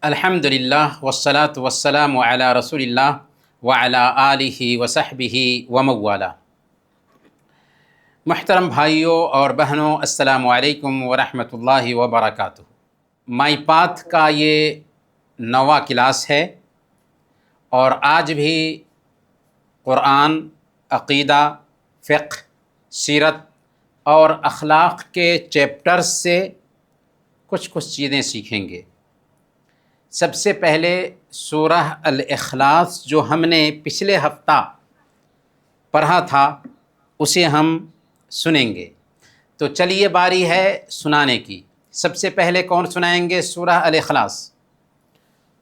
الحمدللہ والصلاة والسلام علی رسول اللہ وعلی آلہ وصحبہ وموالا۔ محترم بھائیوں اور بہنوں، السلام علیکم ورحمۃ اللہ وبرکاتہ۔ مائی پاتھ کا یہ 9واں کلاس ہے اور آج بھی قرآن، عقیدہ، فقہ، سیرت اور اخلاق کے چیپٹرز سے کچھ چیزیں سیکھیں گے۔ سب سے پہلے سورہ الاخلاص جو ہم نے پچھلے ہفتہ پڑھا تھا اسے ہم سنیں گے، تو چلیے باری ہے سنانے کی۔ سب سے پہلے کون سنائیں گے سورہ الاخلاص؟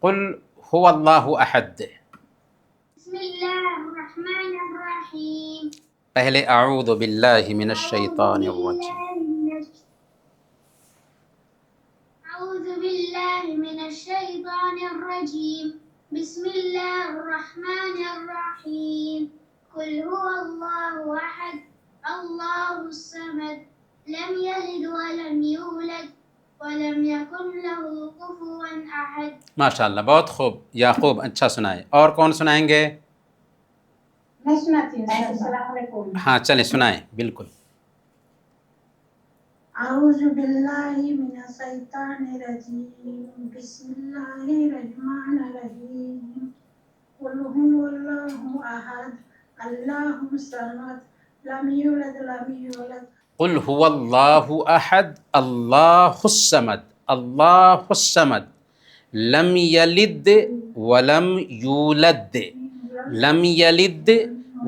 قل هو اللہ احد۔ بسم اللہ الرحمن الرحیم۔ پہلے اعوذ باللہ من الشیطان الرجیم۔ اعوذ باللہ من الشیطان الرجیم۔ بسم اللہ الرحمن الرحیم۔ قل هو اللہ احد اللہ الصمد لم یلد ولم یولد ولم یکن له کفوا احد۔ ماشاءاللہ، بہت خوب یعقوب، اچھا سنائے۔ اور کون سنائیں گے؟ میں سناتی ہوں۔ السلام علیکم۔ ہاں چلیں سنائیں، بالکل۔ اعوذ باللہ من الشیطان الرجیم، بسم اللہ الرحمن الرحیم۔ قل هو اللہ احد اللہ الصمد لم یلد ولم یولد۔ قل هو اللہ احد اللہ الصمد اللہ الصمد لم یلد ولم یولد لم یلد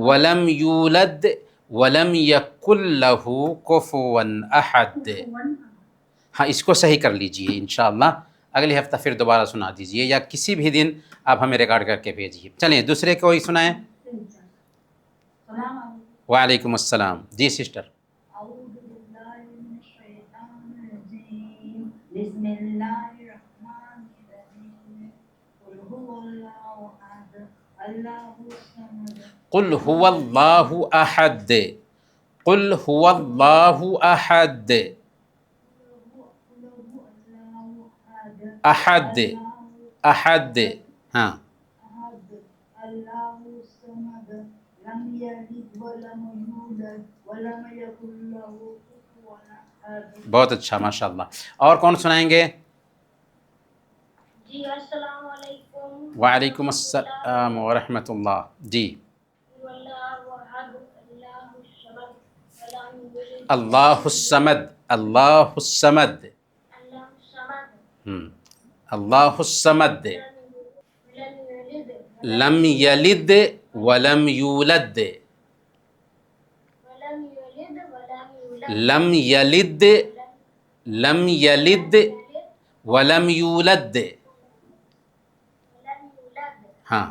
ولم یولد ولم یکن لہ کفوا احد۔ ہاں اس کو صحیح کر لیجئے انشاءاللہ، اگلے ہفتہ پھر دوبارہ سنا دیجئے یا کسی بھی دن آپ ہمیں ریکارڈ کر کے بھیجیے۔ چلیں دوسرے کوئی سنائیں۔ وعلیکم السلام، جی سسٹر۔ اعوذ باللہ من الشیطان الرجیم، بسم اللہ الرحمن الرحیم۔ قل هو اللہ احد اللہ الصمد۔ قل هو اللہ احد قل هو اللہ احد احد احد ہاں اللہ الصمد لم یلد ولم یولد ولم یکن له کفوا احد۔ بہت اچھا، ماشاءاللہ۔ اور کون سنائیں گے؟ جی السلام علیکم۔ وعلیکم السلام ورحمۃ اللہ، جی۔ اللہ الصمد اللہ الصمد اللہ الصمد لم یلد ولم یولد لم یلد لم یلد ولم یولد۔ ہاں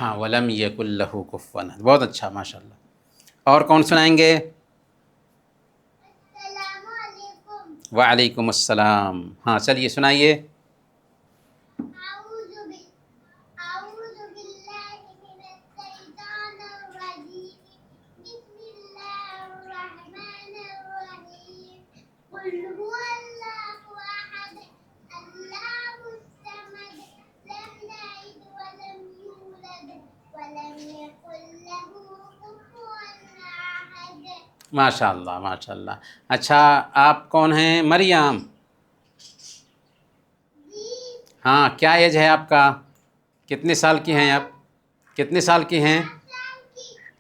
ہاں ولم یکن لہ کفوا احد، بہت اچھا ماشاءاللہ۔ اور کون سنائیں گے؟ السلام علیکم۔ وعلیکم السلام، ہاں چلیے سنائیے۔ اعوذ باللہ من الشیطان الرجیم، بسم اللہ الرحمن الرحیم۔ قل هو اللہ احد اللہ الصمد لم یلد ولم یولد ولم یکن له کفوا احد۔ ماشاءاللہ ماشاءاللہ۔ اچھا آپ کون ہیں؟ مریم؟ ہاں کیا ایج ہے آپ کا؟ کتنے سال کی ہیں آپ؟ کتنے سال کی ہیں؟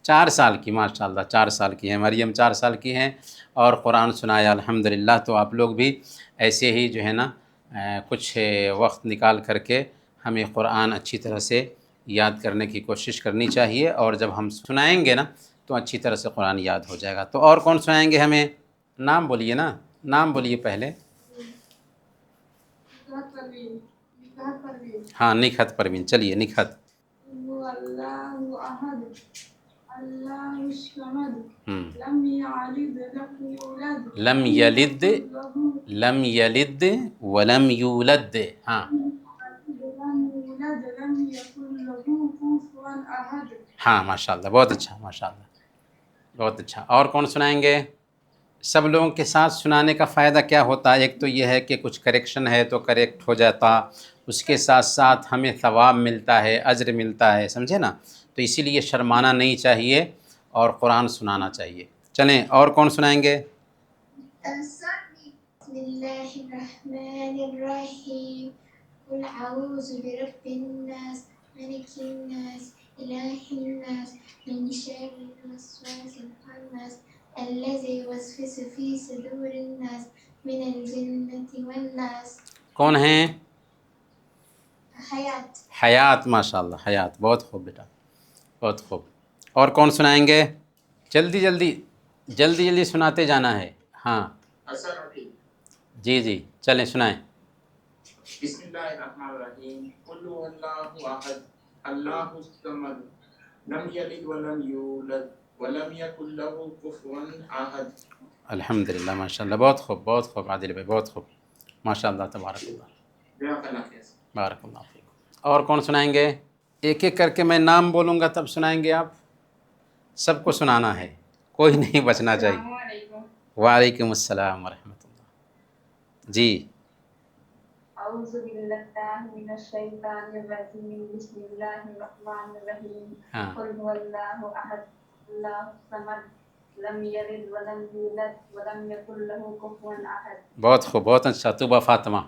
4 سال کی، ماشاءاللہ 4 سال کی ہیں مریم، 4 سال کی ہیں اور قرآن سنایا الحمدللہ۔ تو آپ لوگ بھی ایسے ہی جو ہے نا کچھ وقت نکال کر کے ہمیں قرآن اچھی طرح سے یاد کرنے کی کوشش کرنی چاہیے، اور جب ہم سنائیں گے نا تو اچھی طرح سے قرآن یاد ہو جائے گا۔ تو اور کون سنائیں گے ہمیں؟ نام بولیے نا، نام بولیے پہلے۔ ہاں نکھت پروین، چلیے نکھت۔ اللہ احد اللہ الصمد لم یلد لم یلد لم یلد ولم یولد۔ ہاں لم یکن له کفوا احد۔ ہاں ماشاءاللہ، بہت اچھا ماشاءاللہ، بہت اچھا۔ اور کون سنائیں گے؟ سب لوگوں کے ساتھ سنانے کا فائدہ کیا ہوتا ہے؟ ایک تو یہ ہے کہ کچھ کریکشن ہے تو کریکٹ ہو جاتا، اس کے ساتھ ساتھ ہمیں ثواب ملتا ہے، اجر ملتا ہے، سمجھے نا؟ تو اسی لیے شرمانا نہیں چاہیے اور قرآن سنانا چاہیے۔ چلیں اور کون سنائیں گے؟ بسم الله الرحمن الرحيم قل أعوذ برب الناس ملك الناس إله الناس من شر الوسواس الخناس الذي يوسوس في صدور الناس من الجنة والناس۔ کون ہیں؟ حیات۔ حیات، ماشاء اللہ، حیات، بہت خوب بیٹا، بہت خوب۔ اور کون سنائیں گے؟ جلدی جلدی جلدی جلدی سناتے جانا ہے۔ ہاں جی جی چلیں سنائیں۔ بسم اللہ الرحمن الرحیم قل هو اللہ احد اللہ الصمد لم یلد ولم یولد ولم یکن له کفوا احد۔ الحمدللہ، ماشاء اللہ، بہت خوب، بہت خوب عادل بھائی، بہت خوب، ماشاء اللہ، تبارک اللہ، جزاک اللہ خیر۔ بارک اللہ فیکم۔ اور کون سنائیں گے؟ ایک ایک کر کے میں نام بولوں گا تب سنائیں گے آپ، سب کو سنانا ہے، کوئی نہیں بچنا چاہیے۔ وعلیکم السلام ورحمۃ اللہ۔ جی اعوذ باللہ من الشیطان الرجیم بسم اللہ الرحمن الرحیم ہاں قل هو اللہ احد اللہ الصمد لم یلد ولم یولد ولم یکن له کفوا احد۔ بہت خوب، بہت اچھا، طوبہ فاطمہ،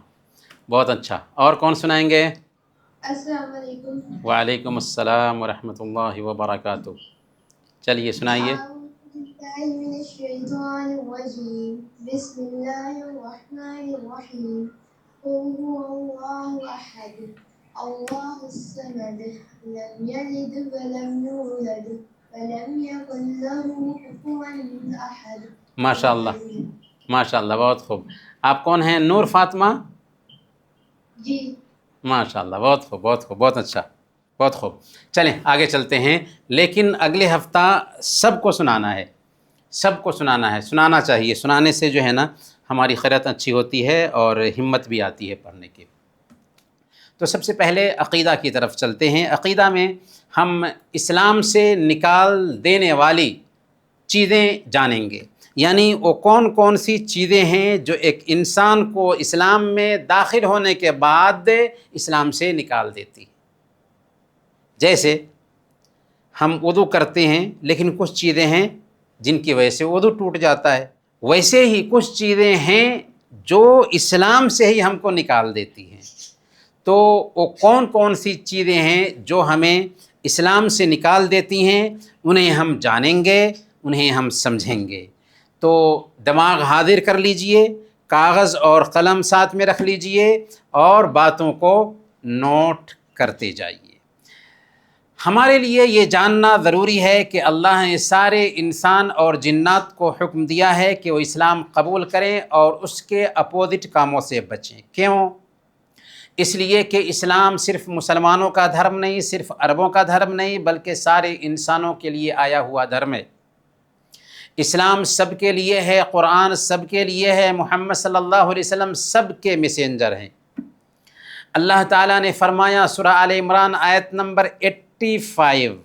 بہت اچھا۔ اور کون سنائیں گے؟ السلام علیکم۔ وعلیکم السلام ورحمۃ اللہ وبرکاتہ۔ چلیے سنائیے۔ أعوذ بالله من الشيطان الرجيم بسم الله الرحمن الرحيم قل هو الله أحد الله الصمد لم يلد ولم يولد ولم يكن له كفوا أحد۔ ماشاء اللہ، ماشاء اللہ، بہت خوب۔ آپ کون ہیں؟ نور فاطمہ؟ جی۔ ماشاء اللہ، بہت خوب، بہت خوب، بہت اچھا، بہت خوب۔ چلیں آگے چلتے ہیں، لیکن اگلے ہفتہ سب کو سنانا ہے، سب کو سنانا ہے، سنانا چاہیے، سنانے سے جو ہے نا ہماری خیرت اچھی ہوتی ہے اور ہمت بھی آتی ہے پڑھنے کی۔ تو سب سے پہلے عقیدہ کی طرف چلتے ہیں۔ عقیدہ میں ہم اسلام سے نکال دینے والی چیزیں جانیں گے، یعنی وہ کون کون سی چیزیں ہیں جو ایک انسان کو اسلام میں داخل ہونے کے بعد اسلام سے نکال دیتی ہیں۔ جیسے ہم وضو کرتے ہیں لیکن کچھ چیزیں ہیں جن کی وجہ سے وضو ٹوٹ جاتا ہے، ویسے ہی کچھ چیزیں ہیں جو اسلام سے ہی ہم کو نکال دیتی ہیں۔ تو وہ کون کون سی چیزیں ہیں جو ہمیں اسلام سے نکال دیتی ہیں، انہیں ہم جانیں گے، انہیں ہم سمجھیں گے۔ تو دماغ حاضر کر لیجئے، کاغذ اور قلم ساتھ میں رکھ لیجئے اور باتوں کو نوٹ کرتے جائیے۔ ہمارے لیے یہ جاننا ضروری ہے کہ اللہ نے سارے انسان اور جنات کو حکم دیا ہے کہ وہ اسلام قبول کریں اور اس کے اپوزٹ کاموں سے بچیں۔ کیوں؟ اس لیے کہ اسلام صرف مسلمانوں کا دھرم نہیں، صرف عربوں کا دھرم نہیں، بلکہ سارے انسانوں کے لیے آیا ہوا دھرم ہے۔ اسلام سب کے لیے ہے، قرآن سب کے لیے ہے، محمد صلی اللہ علیہ وسلم سب کے میسنجر ہیں۔ اللہ تعالیٰ نے فرمایا سورہ آل عمران آیت نمبر 85،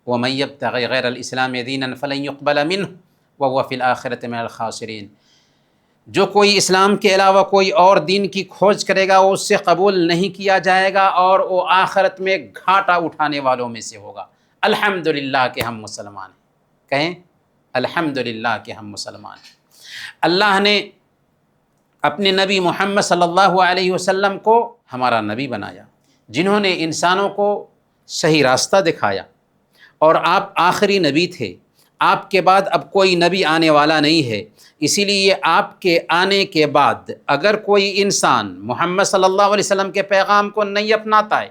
وَمَن يَبْتَغِ غَيْرَ الْإِسْلَامِ دِينًا فَلَن يُقْبَلَ مِنْهُ وَهُوَ فِي الْآخِرَةِ مِنَ الْخَاسِرِينَ۔ جو کوئی اسلام کے علاوہ کوئی اور دین کی کھوج کرے گا وہ اس سے قبول نہیں کیا جائے گا اور وہ آخرت میں گھاٹا اٹھانے والوں میں سے ہوگا۔ الحمدللہ کہ ہم مسلمان ہیں، کہیں الحمدللہ کہ ہم مسلمان ہیں۔ اللہ نے اپنے نبی محمد صلی اللہ علیہ وسلم کو ہمارا نبی بنایا، جنہوں نے انسانوں کو صحیح راستہ دکھایا، اور آپ آخری نبی تھے۔ آپ کے بعد اب کوئی نبی آنے والا نہیں ہے، اسی لیے آپ کے آنے کے بعد اگر کوئی انسان محمد صلی اللہ علیہ وسلم کے پیغام کو نہیں اپناتا ہے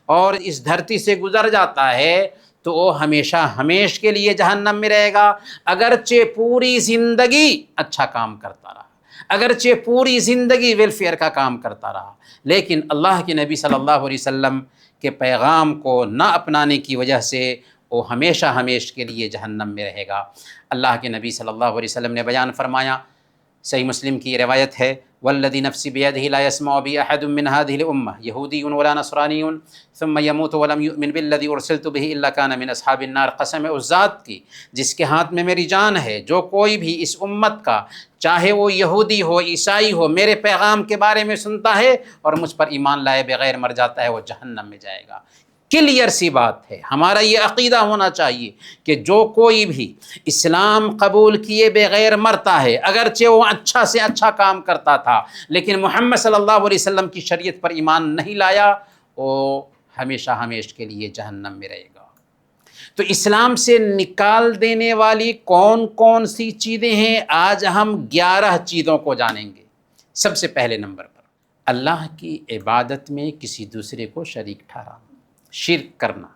اور اس دھرتی سے گزر جاتا ہے تو وہ ہمیشہ ہمیش کے لیے جہنم میں رہے گا، اگرچہ پوری زندگی اچھا کام کرتا رہا، اگرچہ پوری زندگی ویلفیئر کا کام کرتا رہا، لیکن اللہ کے نبی صلی اللہ علیہ وسلم کے پیغام کو نہ اپنانے کی وجہ سے وہ ہمیشہ ہمیش کے لیے جہنم میں رہے گا۔ اللہ کے نبی صلی اللہ علیہ وسلم نے بیان فرمایا، صحیح مسلم کی روایت ہے، والذی نفسی بیدہ لا یسمع بی احد من هذه الامہ یہودی ولا نصرانی ثم یموت ولم یؤمن بالذی ارسلت به الا کان من اصحاب النار، قسم اس ذات کی جس کے ہاتھ میں میری جان ہے، جو کوئی بھی اس امت کا چاہے وہ یہودی ہو عیسائی ہو میرے پیغام کے بارے میں سنتا ہے اور مجھ پر ایمان لائے بغیر مر جاتا ہے، وہ جہنم میں جائے گا۔ کلیئر سی بات ہے، ہمارا یہ عقیدہ ہونا چاہیے کہ جو کوئی بھی اسلام قبول کیے بغیر مرتا ہے، اگرچہ وہ اچھا سے اچھا کام کرتا تھا لیکن محمد صلی اللہ علیہ وسلم کی شریعت پر ایمان نہیں لایا، وہ ہمیشہ ہمیشہ کے لیے جہنم میں رہے گا۔ تو اسلام سے نکال دینے والی کون کون سی چیزیں ہیں، آج ہم 11 چیزوں کو جانیں گے۔ سب سے پہلے نمبر پر اللہ کی عبادت میں کسی دوسرے کو شریک ٹھہرانا، شرک کرنا۔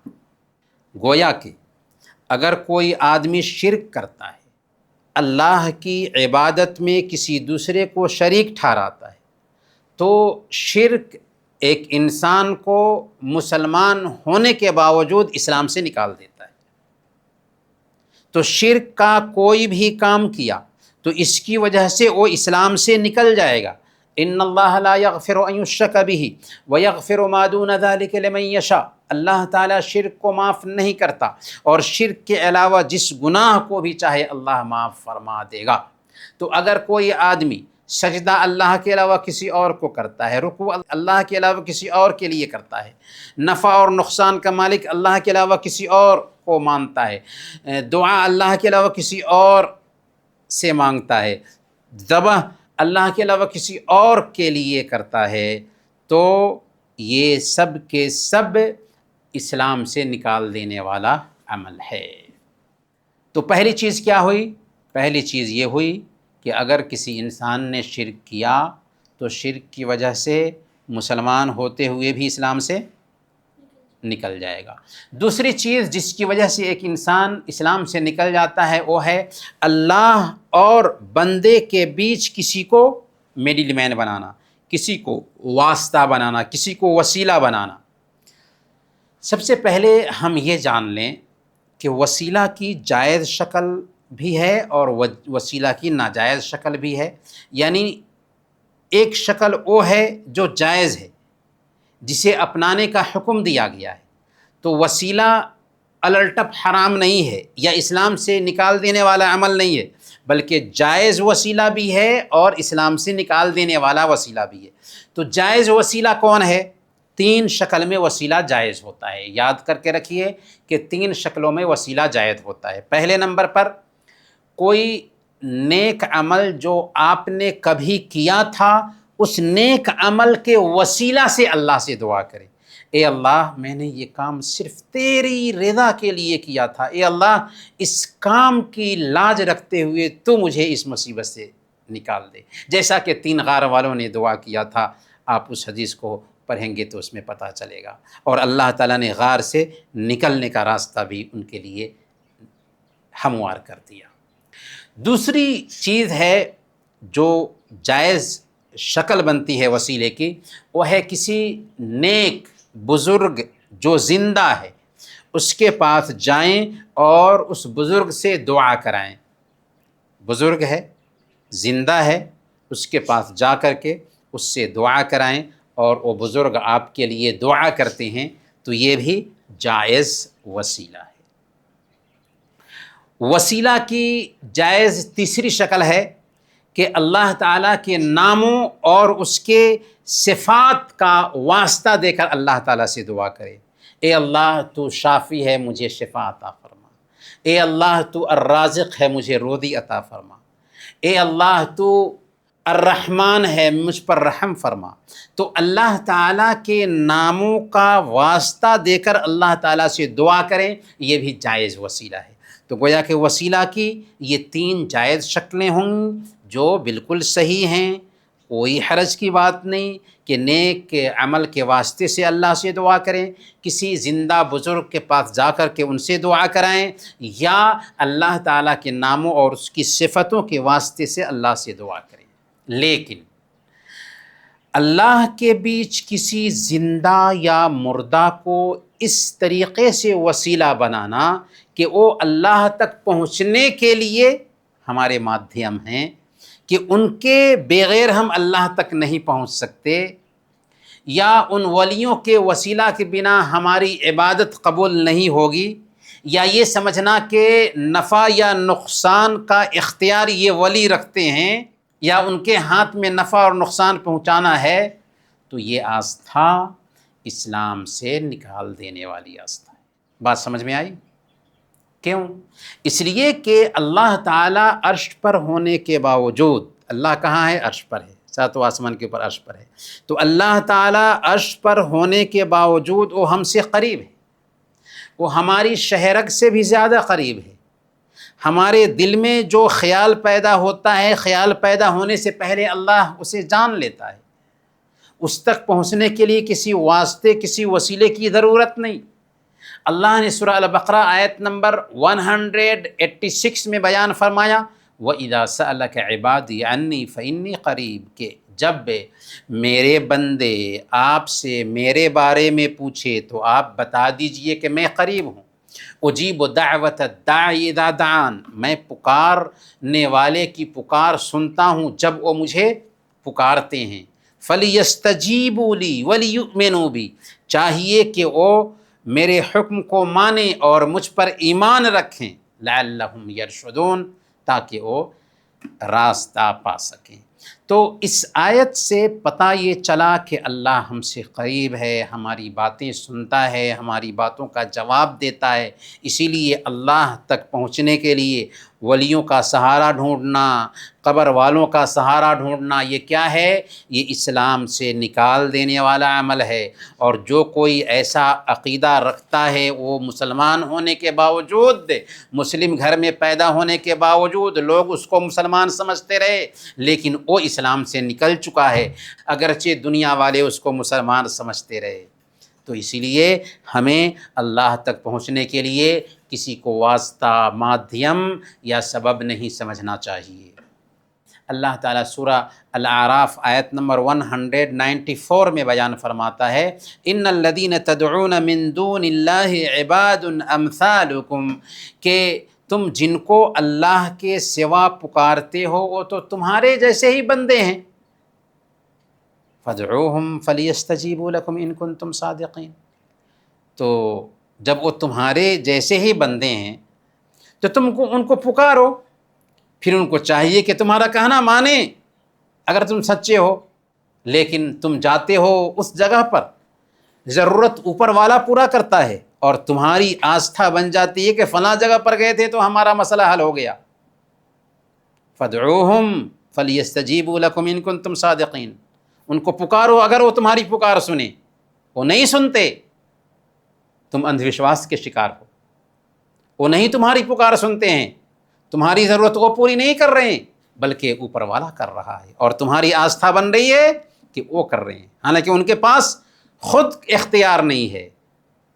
گویا کہ اگر کوئی آدمی شرک کرتا ہے، اللہ کی عبادت میں کسی دوسرے کو شریک ٹھہراتا ہے، تو شرک ایک انسان کو مسلمان ہونے کے باوجود اسلام سے نکال دیتا ہے۔ تو شرک کا کوئی بھی کام کیا تو اس کی وجہ سے وہ اسلام سے نکل جائے گا۔ ان اللہ لا یغفر ان یشرک بہ ویغفر ما دون ذلک لمن یشاء، اللہ تعالیٰ شرک کو معاف نہیں کرتا اور شرک کے علاوہ جس گناہ کو بھی چاہے اللہ معاف فرما دے گا۔ تو اگر کوئی آدمی سجدہ اللہ کے علاوہ کسی اور کو کرتا ہے، رکوع اللہ کے علاوہ کسی اور کے لیے کرتا ہے، نفع اور نقصان کا مالک اللہ کے علاوہ کسی اور کو مانتا ہے، دعا اللہ کے علاوہ کسی اور سے مانگتا ہے، ذبح اللہ کے علاوہ کسی اور کے لیے کرتا ہے، تو یہ سب کے سب اسلام سے نکال دینے والا عمل ہے۔ تو پہلی چیز کیا ہوئی؟ پہلی چیز یہ ہوئی کہ اگر کسی انسان نے شرک کیا تو شرک کی وجہ سے مسلمان ہوتے ہوئے بھی اسلام سے نکل جائے گا۔ دوسری چیز جس کی وجہ سے ایک انسان اسلام سے نکل جاتا ہے وہ ہے اللہ اور بندے کے بیچ کسی کو میڈل مین بنانا، کسی کو واسطہ بنانا، کسی کو وسیلہ بنانا۔ سب سے پہلے ہم یہ جان لیں کہ وسیلہ کی جائز شکل بھی ہے اور وسیلہ کی ناجائز شکل بھی ہے۔ یعنی ایک شکل وہ ہے جو جائز ہے، جسے اپنانے کا حکم دیا گیا ہے، تو وسیلہ الٹپ حرام نہیں ہے یا اسلام سے نکال دینے والا عمل نہیں ہے، بلکہ جائز وسیلہ بھی ہے اور اسلام سے نکال دینے والا وسیلہ بھی ہے۔ تو جائز وسیلہ کون ہے؟ 3 شکل میں وسیلہ جائز ہوتا ہے۔ یاد کر کے رکھیے کہ 3 شکلوں میں وسیلہ جائز ہوتا ہے۔ پہلے نمبر پر کوئی نیک عمل جو آپ نے کبھی کیا تھا، اس نیک عمل کے وسیلہ سے اللہ سے دعا کرے، اے اللہ میں نے یہ کام صرف تیری رضا کے لیے کیا تھا، اے اللہ اس کام کی لاج رکھتے ہوئے تو مجھے اس مصیبت سے نکال دے، جیسا کہ 3 غار والوں نے دعا کیا تھا۔ آپ اس حدیث کو پڑھیں گے تو اس میں پتہ چلے گا، اور اللہ تعالیٰ نے غار سے نکلنے کا راستہ بھی ان کے لیے ہموار کر دیا۔ دوسری چیز ہے جو جائز شکل بنتی ہے وسیلے کی، وہ ہے کسی نیک بزرگ جو زندہ ہے اس کے پاس جائیں اور اس بزرگ سے دعا کرائیں۔ بزرگ ہے، زندہ ہے، اس کے پاس جا کر کے اس سے دعا کرائیں اور وہ بزرگ آپ کے لیے دعا کرتے ہیں، تو یہ بھی جائز وسیلہ ہے۔ وسیلہ کی جائز تیسری شکل ہے کہ اللہ تعالیٰ کے ناموں اور اس کے صفات کا واسطہ دے کر اللہ تعالیٰ سے دعا کرے، اے اللہ تو شافی ہے مجھے شفا عطا فرما، اے اللہ تو الرازق ہے مجھے روزی عطا فرما، اے اللہ تو الرحمن ہے مجھ پر رحم فرما۔ تو اللہ تعالیٰ کے ناموں کا واسطہ دے کر اللہ تعالیٰ سے دعا کریں، یہ بھی جائز وسیلہ ہے۔ تو گویا کہ وسیلہ کی یہ 3 جائز شکلیں ہوں جو بالکل صحیح ہیں، کوئی حرج کی بات نہیں کہ نیک کے عمل کے واسطے سے اللہ سے دعا کریں، کسی زندہ بزرگ کے پاس جا کر کے ان سے دعا کرائیں، یا اللہ تعالیٰ کے ناموں اور اس کی صفتوں کے واسطے سے اللہ سے دعا کریں۔ لیکن اللہ کے بیچ کسی زندہ یا مردہ کو اس طریقے سے وسیلہ بنانا کہ وہ اللہ تک پہنچنے کے لیے ہمارے مادھیم ہیں، کہ ان کے بغیر ہم اللہ تک نہیں پہنچ سکتے، یا ان ولیوں کے وسیلہ کے بنا ہماری عبادت قبول نہیں ہوگی، یا یہ سمجھنا کہ نفع یا نقصان کا اختیار یہ ولی رکھتے ہیں، یا ان کے ہاتھ میں نفع اور نقصان پہنچانا ہے، تو یہ آستھا اسلام سے نکال دینے والی آستھا ہے۔ بات سمجھ میں آئی؟ کیوں؟ اس لیے کہ اللہ تعالیٰ عرش پر ہونے کے باوجود، اللہ کہاں ہے؟ عرش پر ہے، ساتوں آسمان کے اوپر عرش پر ہے، تو اللہ تعالیٰ عرش پر ہونے کے باوجود وہ ہم سے قریب ہے، وہ ہماری شہرگ سے بھی زیادہ قریب ہے۔ ہمارے دل میں جو خیال پیدا ہوتا ہے، خیال پیدا ہونے سے پہلے اللہ اسے جان لیتا ہے، اس تک پہنچنے کے لیے کسی واسطے، کسی وسیلے کی ضرورت نہیں۔ اللہ نے سورہ البقرہ آیت نمبر 186 میں بیان فرمایا، وَإِذَا سَأَلَكَ عِبَادِي عَنِّي فَإِنِّي قَرِيب، کہ جب میرے بندے آپ سے میرے بارے میں پوچھے تو آپ بتا دیجئے کہ میں قریب ہوں۔ اجیب دعوت الداعی اذا دعان، میں پکارنے والے کی پکار سنتا ہوں جب وہ مجھے پکارتے ہیں۔ فَلْيَسْتَجِيبُوا لِي وَلْيُؤْمِنُوا بِي، چاہیے کہ وہ میرے حکم کو مانیں اور مجھ پر ایمان رکھیں، لعلہم یرشدون، تاکہ وہ راستہ پا سکیں۔ تو اس آیت سے پتہ یہ چلا کہ اللہ ہم سے قریب ہے، ہماری باتیں سنتا ہے، ہماری باتوں کا جواب دیتا ہے۔ اسی لیے اللہ تک پہنچنے کے لیے ولیوں کا سہارا ڈھونڈنا، قبر والوں کا سہارا ڈھونڈنا، یہ کیا ہے؟ یہ اسلام سے نکال دینے والا عمل ہے۔ اور جو کوئی ایسا عقیدہ رکھتا ہے، وہ مسلمان ہونے کے باوجود، مسلم گھر میں پیدا ہونے کے باوجود لوگ اس کو مسلمان سمجھتے رہے، لیکن وہ اسلام سے نکل چکا ہے، اگرچہ دنیا والے اس کو مسلمان سمجھتے رہے۔ تو اسی لیے ہمیں اللہ تک پہنچنے کے لیے کسی کو واسطہ، مادھیم یا سبب نہیں سمجھنا چاہیے۔ اللہ تعالیٰ سورہ الاعراف آیت نمبر 194 میں بیان فرماتا ہے، ان الذین تدعون من دون اللہ عباد امثالکم، کہ تم جن کو اللہ کے سوا پکارتے ہو وہ تو تمہارے جیسے ہی بندے ہیں۔ فادعوہم فلیستجیبوا لکم ان کنتم صادقین، تو جب وہ تمہارے جیسے ہی بندے ہیں تو تم کو ان کو پکارو، پھر ان کو چاہیے کہ تمہارا کہنا مانیں اگر تم سچے ہو۔ لیکن تم جاتے ہو اس جگہ پر، ضرورت اوپر والا پورا کرتا ہے، اور تمہاری آستھا بن جاتی ہے کہ فلاں جگہ پر گئے تھے تو ہمارا مسئلہ حل ہو گیا۔ فادعوہم فلیستجیبوا لکم ان کنتم صادقین، ان کو پکارو اگر وہ تمہاری پکار سنیں، وہ نہیں سنتے تم اندھ وشواس کے شکار ہو، وہ نہیں تمہاری پکار سنتے ہیں، تمہاری ضرورت وہ پوری نہیں کر رہے ہیں بلکہ اوپر والا کر رہا ہے، اور تمہاری آستھا بن رہی ہے کہ وہ کر رہے ہیں، حالانکہ ان کے پاس خود اختیار نہیں ہے۔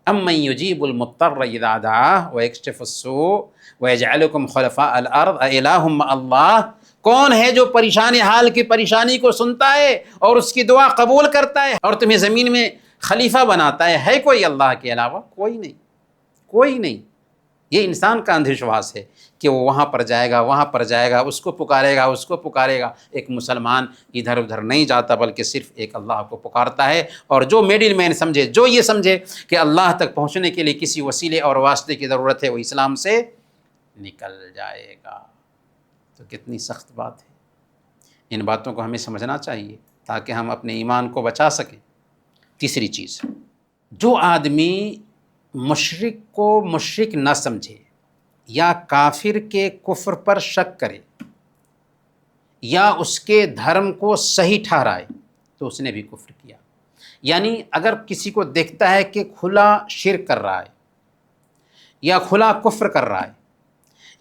امن یجیب المضطر اذا دعاہ ویکشف السوء ویجعلکم خلفاء الارض االہ مع اللہ، کون ہے جو پریشان حال کی پریشانی کو سنتا ہے اور اس کی دعا قبول کرتا ہے اور تمہیں زمین میں خلیفہ بناتا ہے؟ ہے کوئی اللہ کے علاوہ؟ کوئی نہیں، کوئی نہیں۔ یہ انسان کا اندھ وشواس ہے کہ وہ وہاں پر جائے گا، وہاں پر جائے گا، اس کو پکارے گا، اس کو پکارے گا۔ ایک مسلمان ادھر ادھر نہیں جاتا بلکہ صرف ایک اللہ کو پکارتا ہے، اور جو میڈل مین سمجھے، جو یہ سمجھے کہ اللہ تک پہنچنے کے لیے کسی وسیلے اور واسطے کی ضرورت ہے، وہ اسلام سے نکل جائے گا۔ تو کتنی سخت بات ہے، ان باتوں کو ہمیں سمجھنا چاہیے تاکہ ہم اپنے ایمان کو بچا سکیں۔ تیسری چیز، جو آدمی مشرک کو مشرک نہ سمجھے، یا کافر کے کفر پر شک کرے، یا اس کے دھرم کو صحیح ٹھہرائے، تو اس نے بھی کفر کیا۔ یعنی اگر کسی کو دیکھتا ہے کہ کھلا شرک کر رہا ہے یا کھلا کفر کر رہا ہے،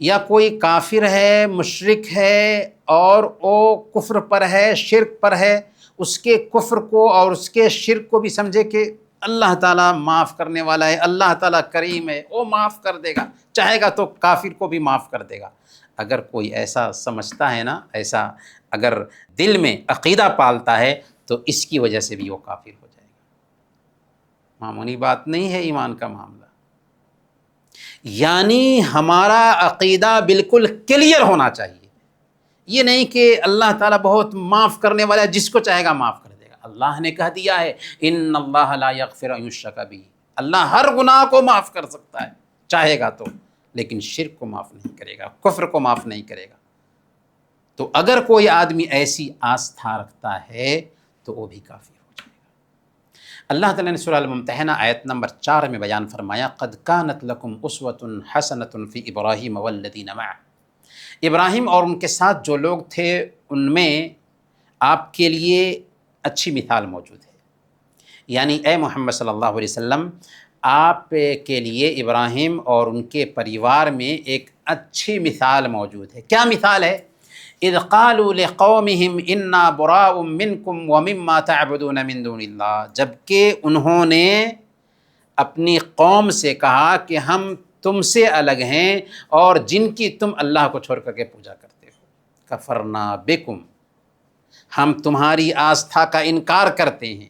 یا کوئی کافر ہے، مشرک ہے، اور وہ کفر پر ہے، شرک پر ہے، اس کے کفر کو اور اس کے شرک کو بھی سمجھے کہ اللہ تعالیٰ معاف کرنے والا ہے، اللہ تعالیٰ کریم ہے، وہ معاف کر دے گا، چاہے گا تو کافر کو بھی معاف کر دے گا۔ اگر کوئی ایسا سمجھتا ہے نا، ایسا اگر دل میں عقیدہ پالتا ہے، تو اس کی وجہ سے بھی وہ کافر ہو جائے گا۔ معمولی بات نہیں ہے ایمان کا معاملہ۔ یعنی ہمارا عقیدہ بالکل کلیئر ہونا چاہیے یہ نہیں کہ اللہ تعالیٰ بہت معاف کرنے والا ہے، جس کو چاہے گا معاف کر دے گا۔ اللہ نے کہہ دیا ہے ان اللہ لا یغفر ان یشرک بہ، اللہ ہر گناہ کو معاف کر سکتا ہے چاہے گا تو، لیکن شرک کو معاف نہیں کرے گا، کفر کو معاف نہیں کرے گا۔ تو اگر کوئی آدمی ایسی آستھا رکھتا ہے تو وہ بھی کافر ہو جائے گا۔ اللہ تعالیٰ نے سورہ الممتحنہ آیت نمبر 4 میں بیان فرمایا قد کانت لکم اسوۃ حسنۃ فی ابراہیم والذین معہ، ابراہیم اور ان کے ساتھ جو لوگ تھے ان میں آپ کے لیے اچھی مثال موجود ہے۔ یعنی اے محمد صلی اللہ علیہ وسلم، آپ کے لیے ابراہیم اور ان کے پریوار میں ایک اچھی مثال موجود ہے۔ کیا مثال ہے؟ اذ قالوا لقومہم انا براء منکم ومما تعبدون من دون اللہ، جبکہ انہوں نے اپنی قوم سے کہا کہ ہم تم سے الگ ہیں اور جن کی تم اللہ کو چھوڑ کر کے پوجا کرتے ہو، کفرنا بکم، ہم تمہاری آستھا کا انکار کرتے ہیں،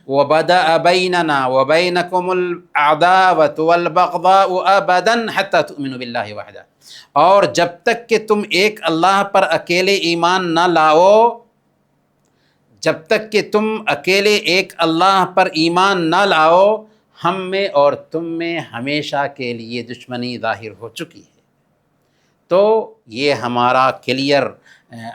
وبدأ بیننا وبینکم العداوۃ والبغضاء ابدا حتی تؤمنوا باللہ وحدہ، اور جب تک کہ تم ایک اللہ پر اکیلے ایمان نہ لاؤ، جب تک کہ تم اکیلے ایک اللہ پر ایمان نہ لاؤ، ہم میں اور تم میں ہمیشہ کے لیے دشمنی ظاہر ہو چکی ہے۔ تو یہ ہمارا کلیئر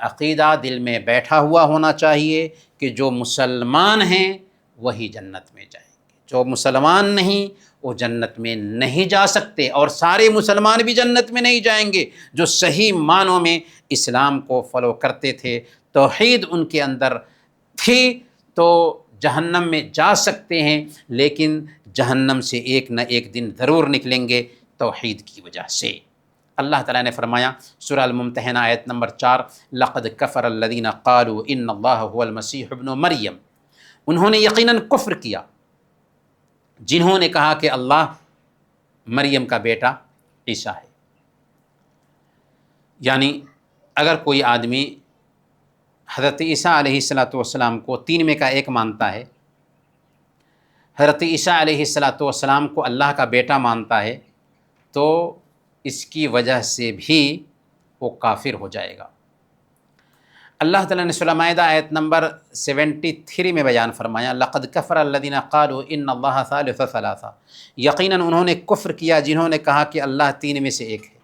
عقیدہ دل میں بیٹھا ہوا ہونا چاہیے کہ جو مسلمان ہیں وہی جنت میں جائیں گے، جو مسلمان نہیں وہ جنت میں نہیں جا سکتے، اور سارے مسلمان بھی جنت میں نہیں جائیں گے۔ جو صحیح معنوں میں اسلام کو فالو کرتے تھے، توحید ان کے اندر تھی، تو جہنم میں جا سکتے ہیں، لیکن جہنم سے ایک نہ ایک دن ضرور نکلیں گے توحید کی وجہ سے۔ اللہ تعالیٰ نے فرمایا سورہ الممتحنہ آیت نمبر 4 لقد کفر الذین قالوا ان اللہ هو المسیح ابن مریم، انہوں نے یقیناً کفر کیا جنہوں نے کہا کہ اللہ مریم کا بیٹا عیسیٰ ہے۔ یعنی اگر کوئی آدمی حضرت عیسیٰ علیہ السلام کو تین میں کا ایک مانتا ہے، حضرت عیسیٰ علیہ السلام کو اللہ کا بیٹا مانتا ہے، تو اس کی وجہ سے بھی وہ کافر ہو جائے گا۔ اللہ تعالیٰ نے سورہ مائدہ آیت نمبر 73 میں بیان فرمایا لقد کفر الذین قالوا ان اللہ ثالث ثلاثہ، یقیناً انہوں نے کفر کیا جنہوں نے کہا کہ اللہ تین میں سے ایک ہے۔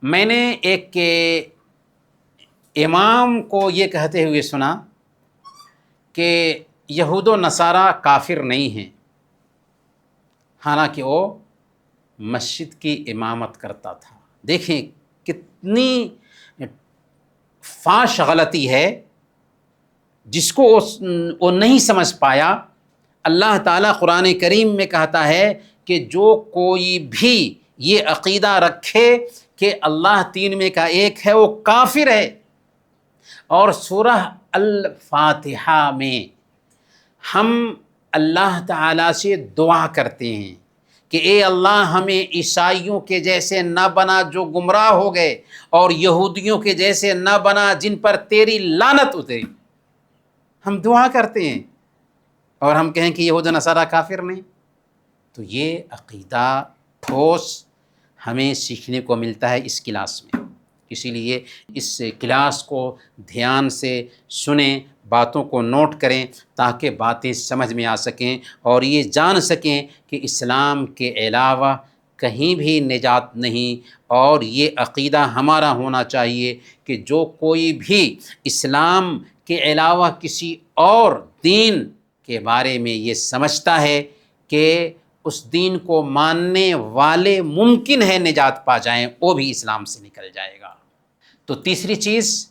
میں نے ایک امام کو یہ کہتے ہوئے سنا کہ یہود و نصارہ کافر نہیں ہیں، حالانکہ وہ مسجد کی امامت کرتا تھا۔ دیکھیں کتنی فاش غلطی ہے جس کو وہ نہیں سمجھ پایا۔ اللہ تعالیٰ قرآن کریم میں کہتا ہے کہ جو کوئی بھی یہ عقیدہ رکھے کہ اللہ تین میں کا ایک ہے وہ کافر ہے۔ اور سورہ الفاتحہ میں ہم اللہ تعالیٰ سے دعا کرتے ہیں کہ اے اللہ ہمیں عیسائیوں کے جیسے نہ بنا جو گمراہ ہو گئے، اور یہودیوں کے جیسے نہ بنا جن پر تیری لعنت اتری۔ ہم دعا کرتے ہیں اور ہم کہیں کہ یہود و نصارہ کافر نہیں۔ تو یہ عقیدہ ٹھوس ہمیں سیکھنے کو ملتا ہے اس کلاس میں، اسی لیے اس کلاس کو دھیان سے سنیں، باتوں کو نوٹ کریں تاکہ باتیں سمجھ میں آ سکیں اور یہ جان سکیں کہ اسلام کے علاوہ کہیں بھی نجات نہیں۔ اور یہ عقیدہ ہمارا ہونا چاہیے کہ جو کوئی بھی اسلام کے علاوہ کسی اور دین کے بارے میں یہ سمجھتا ہے کہ اس دین کو ماننے والے ممکن ہے نجات پا جائیں، وہ بھی اسلام سے نکل جائے گا۔ تو تیسری چیز،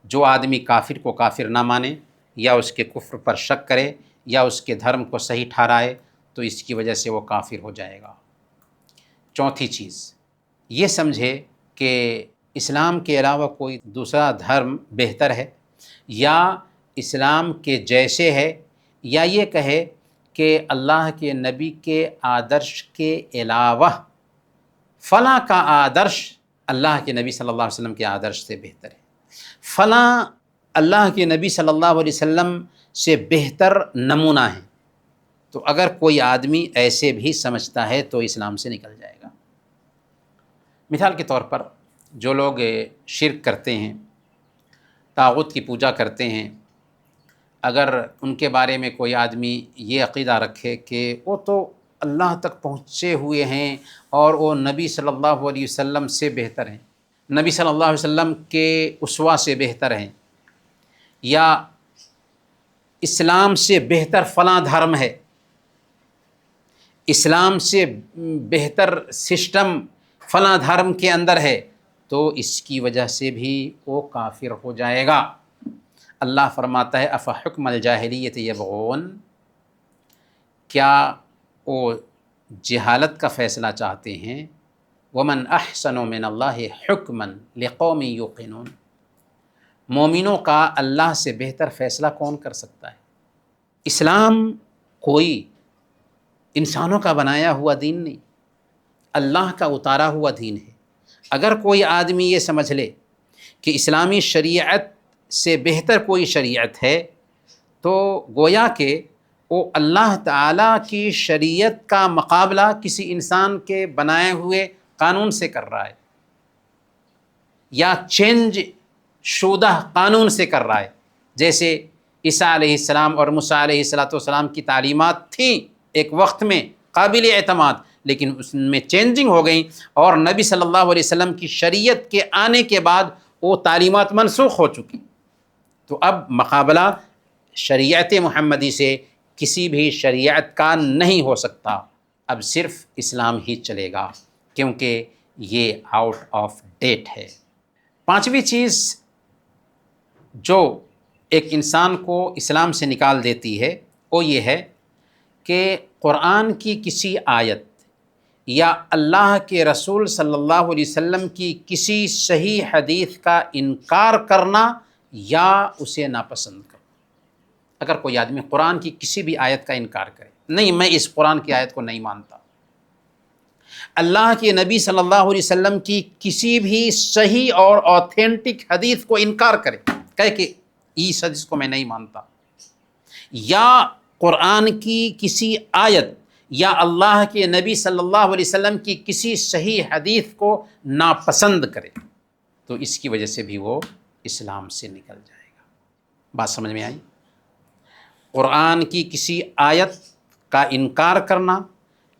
جو آدمی کافر کو کافر نہ مانے یا اس کے کفر پر شک کرے یا اس کے دھرم کو صحیح ٹھہرائے تو اس کی وجہ سے وہ کافر ہو جائے گا۔ چوتھی چیز، یہ سمجھے کہ اسلام کے علاوہ کوئی دوسرا دھرم بہتر ہے یا اسلام کے جیسے ہے، یا یہ کہے کہ اللہ کے نبی کے آدرش کے علاوہ فلاں کا آدرش اللہ کے نبی صلی اللہ علیہ وسلم کے آدرش سے بہتر ہے، فلاں اللہ کے نبی صلی اللہ علیہ وسلم سے بہتر نمونہ ہے۔ تو اگر کوئی آدمی ایسے بھی سمجھتا ہے تو اسلام سے نکل جائے گا۔ مثال کے طور پر جو لوگ شرک کرتے ہیں، طاغوت کی پوجا کرتے ہیں، اگر ان کے بارے میں کوئی آدمی یہ عقیدہ رکھے کہ وہ تو اللہ تک پہنچے ہوئے ہیں اور وہ نبی صلی اللہ علیہ وسلم سے بہتر ہیں، نبی صلی اللہ علیہ وسلم کے اسوہ سے بہتر ہیں، یا اسلام سے بہتر فلاں دھرم ہے، اسلام سے بہتر سسٹم فلاں دھرم کے اندر ہے، تو اس کی وجہ سے بھی وہ کافر ہو جائے گا۔ اللہ فرماتا ہے افحکم الجاہلیت یبغون، کیا وہ جہالت کا فیصلہ چاہتے ہیں؟ ومن احسن من اللہ حکما لقوم یوقنون، مومنوں کا اللہ سے بہتر فیصلہ کون کر سکتا ہے؟ اسلام کوئی انسانوں کا بنایا ہوا دین نہیں، اللہ کا اتارا ہوا دین ہے۔ اگر کوئی آدمی یہ سمجھ لے کہ اسلامی شریعت سے بہتر کوئی شریعت ہے تو گویا کہ وہ اللہ تعالیٰ کی شریعت کا مقابلہ کسی انسان کے بنائے ہوئے قانون سے کر رہا ہے، یا چینج شدہ قانون سے کر رہا ہے۔ جیسے عیسیٰ علیہ السلام اور موسیٰ علیہ السلام کی تعلیمات تھیں ایک وقت میں قابل اعتماد، لیکن اس میں چینجنگ ہو گئیں، اور نبی صلی اللہ علیہ وسلم کی شریعت کے آنے کے بعد وہ تعلیمات منسوخ ہو چکی، تو اب مقابلہ شریعت محمدی سے کسی بھی شریعت کا نہیں ہو سکتا، اب صرف اسلام ہی چلے گا، کیونکہ یہ آؤٹ آف ڈیٹ ہے۔ پانچویں چیز جو ایک انسان کو اسلام سے نکال دیتی ہے وہ یہ ہے کہ قرآن کی کسی آیت یا اللہ کے رسول صلی اللہ علیہ وسلم کی کسی صحیح حدیث کا انکار کرنا یا اسے ناپسند کرنا۔ اگر کوئی آدمی قرآن کی کسی بھی آیت کا انکار کرے، نہیں میں اس قرآن کی آیت کو نہیں مانتا، اللہ کے نبی صلی اللہ علیہ وسلم کی کسی بھی صحیح اور آتھینٹک حدیث کو انکار کرے، کہے کہ اس حدیث کو میں نہیں مانتا، یا قرآن کی کسی آیت یا اللہ کے نبی صلی اللہ علیہ وسلم کی کسی صحیح حدیث کو ناپسند کرے، تو اس کی وجہ سے بھی وہ اسلام سے نکل جائے گا۔ بات سمجھ میں آئی؟ قرآن کی کسی آیت کا انکار کرنا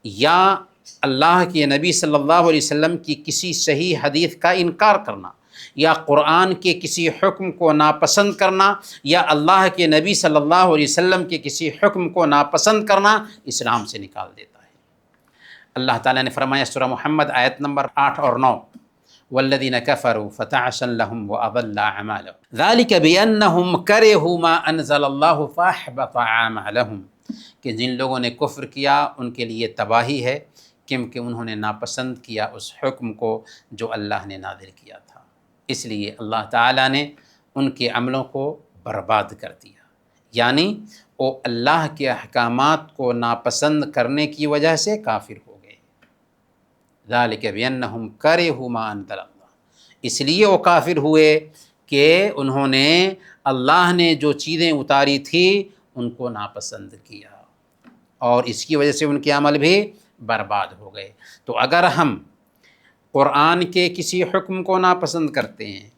یا اللہ کے نبی صلی اللہ علیہ وسلم کی کسی صحیح حدیث کا انکار کرنا، یا قرآن کے کسی حکم کو ناپسند کرنا، یا اللہ کے نبی صلی اللہ علیہ وسلم کے کسی حکم کو ناپسند کرنا اسلام سے نکال دیتا ہے۔ اللہ تعالیٰ نے فرمایا سورہ محمد آیت نمبر 8 اور 9، والذین کفروا فتعسا لهم واضل اعمالهم ذلک بانہم کرہوا ما انزل اللہ فاحبط اعمالهم، کہ جن لوگوں نے کفر کیا ان کے لیے تباہی ہے، کیونکہ انہوں نے ناپسند کیا اس حکم کو جو اللہ نے نازل کیا تھا، اس لیے اللہ تعالیٰ نے ان کے عملوں کو برباد کر دیا، یعنی وہ اللہ کے احکامات کو ناپسند کرنے کی وجہ سے کافر ہو گئے۔ ذالک بانہم کرہوا ما انزل اللہ، اس لیے وہ کافر ہوئے کہ انہوں نے اللہ نے جو چیزیں اتاری تھی ان کو ناپسند کیا، اور اس کی وجہ سے ان کے عمل بھی برباد ہو گئے۔ تو اگر ہم قرآن کے کسی حکم کو ناپسند کرتے ہیں،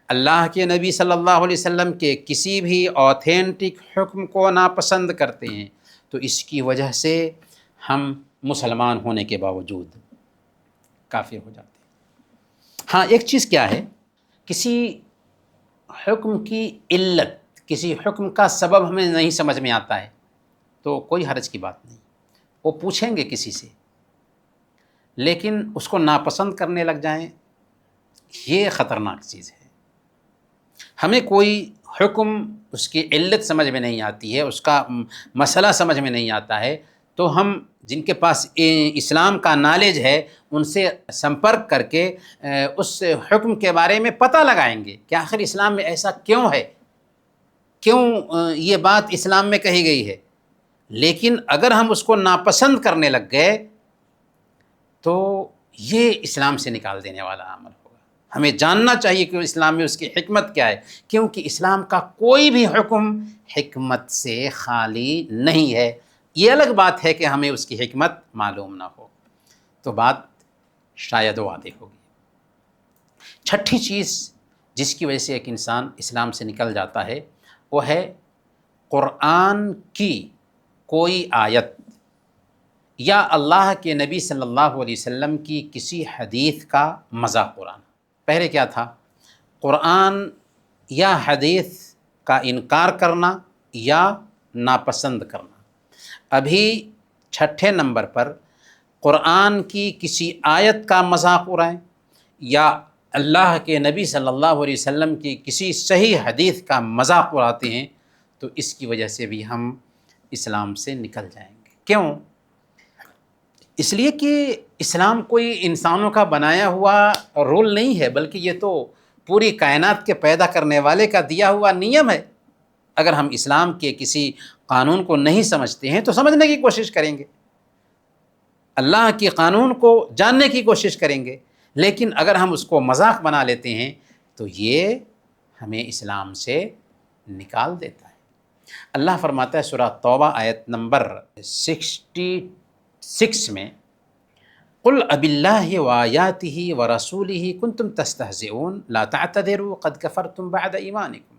اللہ کے نبی صلی اللہ علیہ وسلم کے کسی بھی آتھینٹک حکم کو ناپسند کرتے ہیں، تو اس کی وجہ سے ہم مسلمان ہونے کے باوجود کافر ہو جاتے ہیں۔ ہاں ایک چیز کیا ہے، کسی حکم کی علت، کسی حکم کا سبب ہمیں نہیں سمجھ میں آتا ہے تو کوئی حرج کی بات نہیں، وہ پوچھیں گے کسی سے، لیکن اس کو ناپسند کرنے لگ جائیں، یہ خطرناک چیز ہے۔ ہمیں کوئی حکم اس کی علت سمجھ میں نہیں آتی ہے، اس کا مسئلہ سمجھ میں نہیں آتا ہے، تو ہم جن کے پاس اسلام کا نالج ہے ان سے سمپرک کر کے اس حکم کے بارے میں پتہ لگائیں گے کہ آخر اسلام میں ایسا کیوں ہے، کیوں یہ بات اسلام میں کہی گئی ہے۔ لیکن اگر ہم اس کو ناپسند کرنے لگ گئے تو یہ اسلام سے نکال دینے والا عمل ہوگا۔ ہمیں جاننا چاہیے کہ اسلام میں اس کی حکمت کیا ہے، کیونکہ اسلام کا کوئی بھی حکم حکمت سے خالی نہیں ہے۔ یہ الگ بات ہے کہ ہمیں اس کی حکمت معلوم نہ ہو، تو بات شاید واضح ہوگی۔ چھٹی چیز جس کی وجہ سے ایک انسان اسلام سے نکل جاتا ہے وہ ہے قرآن کی کوئی آیت یا اللہ کے نبی صلی اللہ علیہ وسلم کی کسی حدیث کا مذاق اڑانا۔ پہلے کیا تھا؟ قرآن یا حدیث کا انکار کرنا یا ناپسند کرنا۔ ابھی چھٹے نمبر پر قرآن کی کسی آیت کا مذاق اڑائیں یا اللہ کے نبی صلی اللہ علیہ وسلم کی کسی صحیح حدیث کا مذاق اڑاتے ہیں تو اس کی وجہ سے بھی ہم اسلام سے نکل جائیں گے۔ کیوں؟ اس لیے کہ اسلام کوئی انسانوں کا بنایا ہوا رول نہیں ہے، بلکہ یہ تو پوری کائنات کے پیدا کرنے والے کا دیا ہوا نیم ہے۔ اگر ہم اسلام کے کسی قانون کو نہیں سمجھتے ہیں تو سمجھنے کی کوشش کریں گے، اللہ کے قانون کو جاننے کی کوشش کریں گے، لیکن اگر ہم اس کو مذاق بنا لیتے ہیں تو یہ ہمیں اسلام سے نکال دیتا ہے۔ اللہ فرماتا ہے سورہ توبہ آیت نمبر 66 میں قل اب اللہ وآیاتہ ورسولہ کنتم تستہزئون لا تعتذروا قد کفرتم بعد ایمانکم۔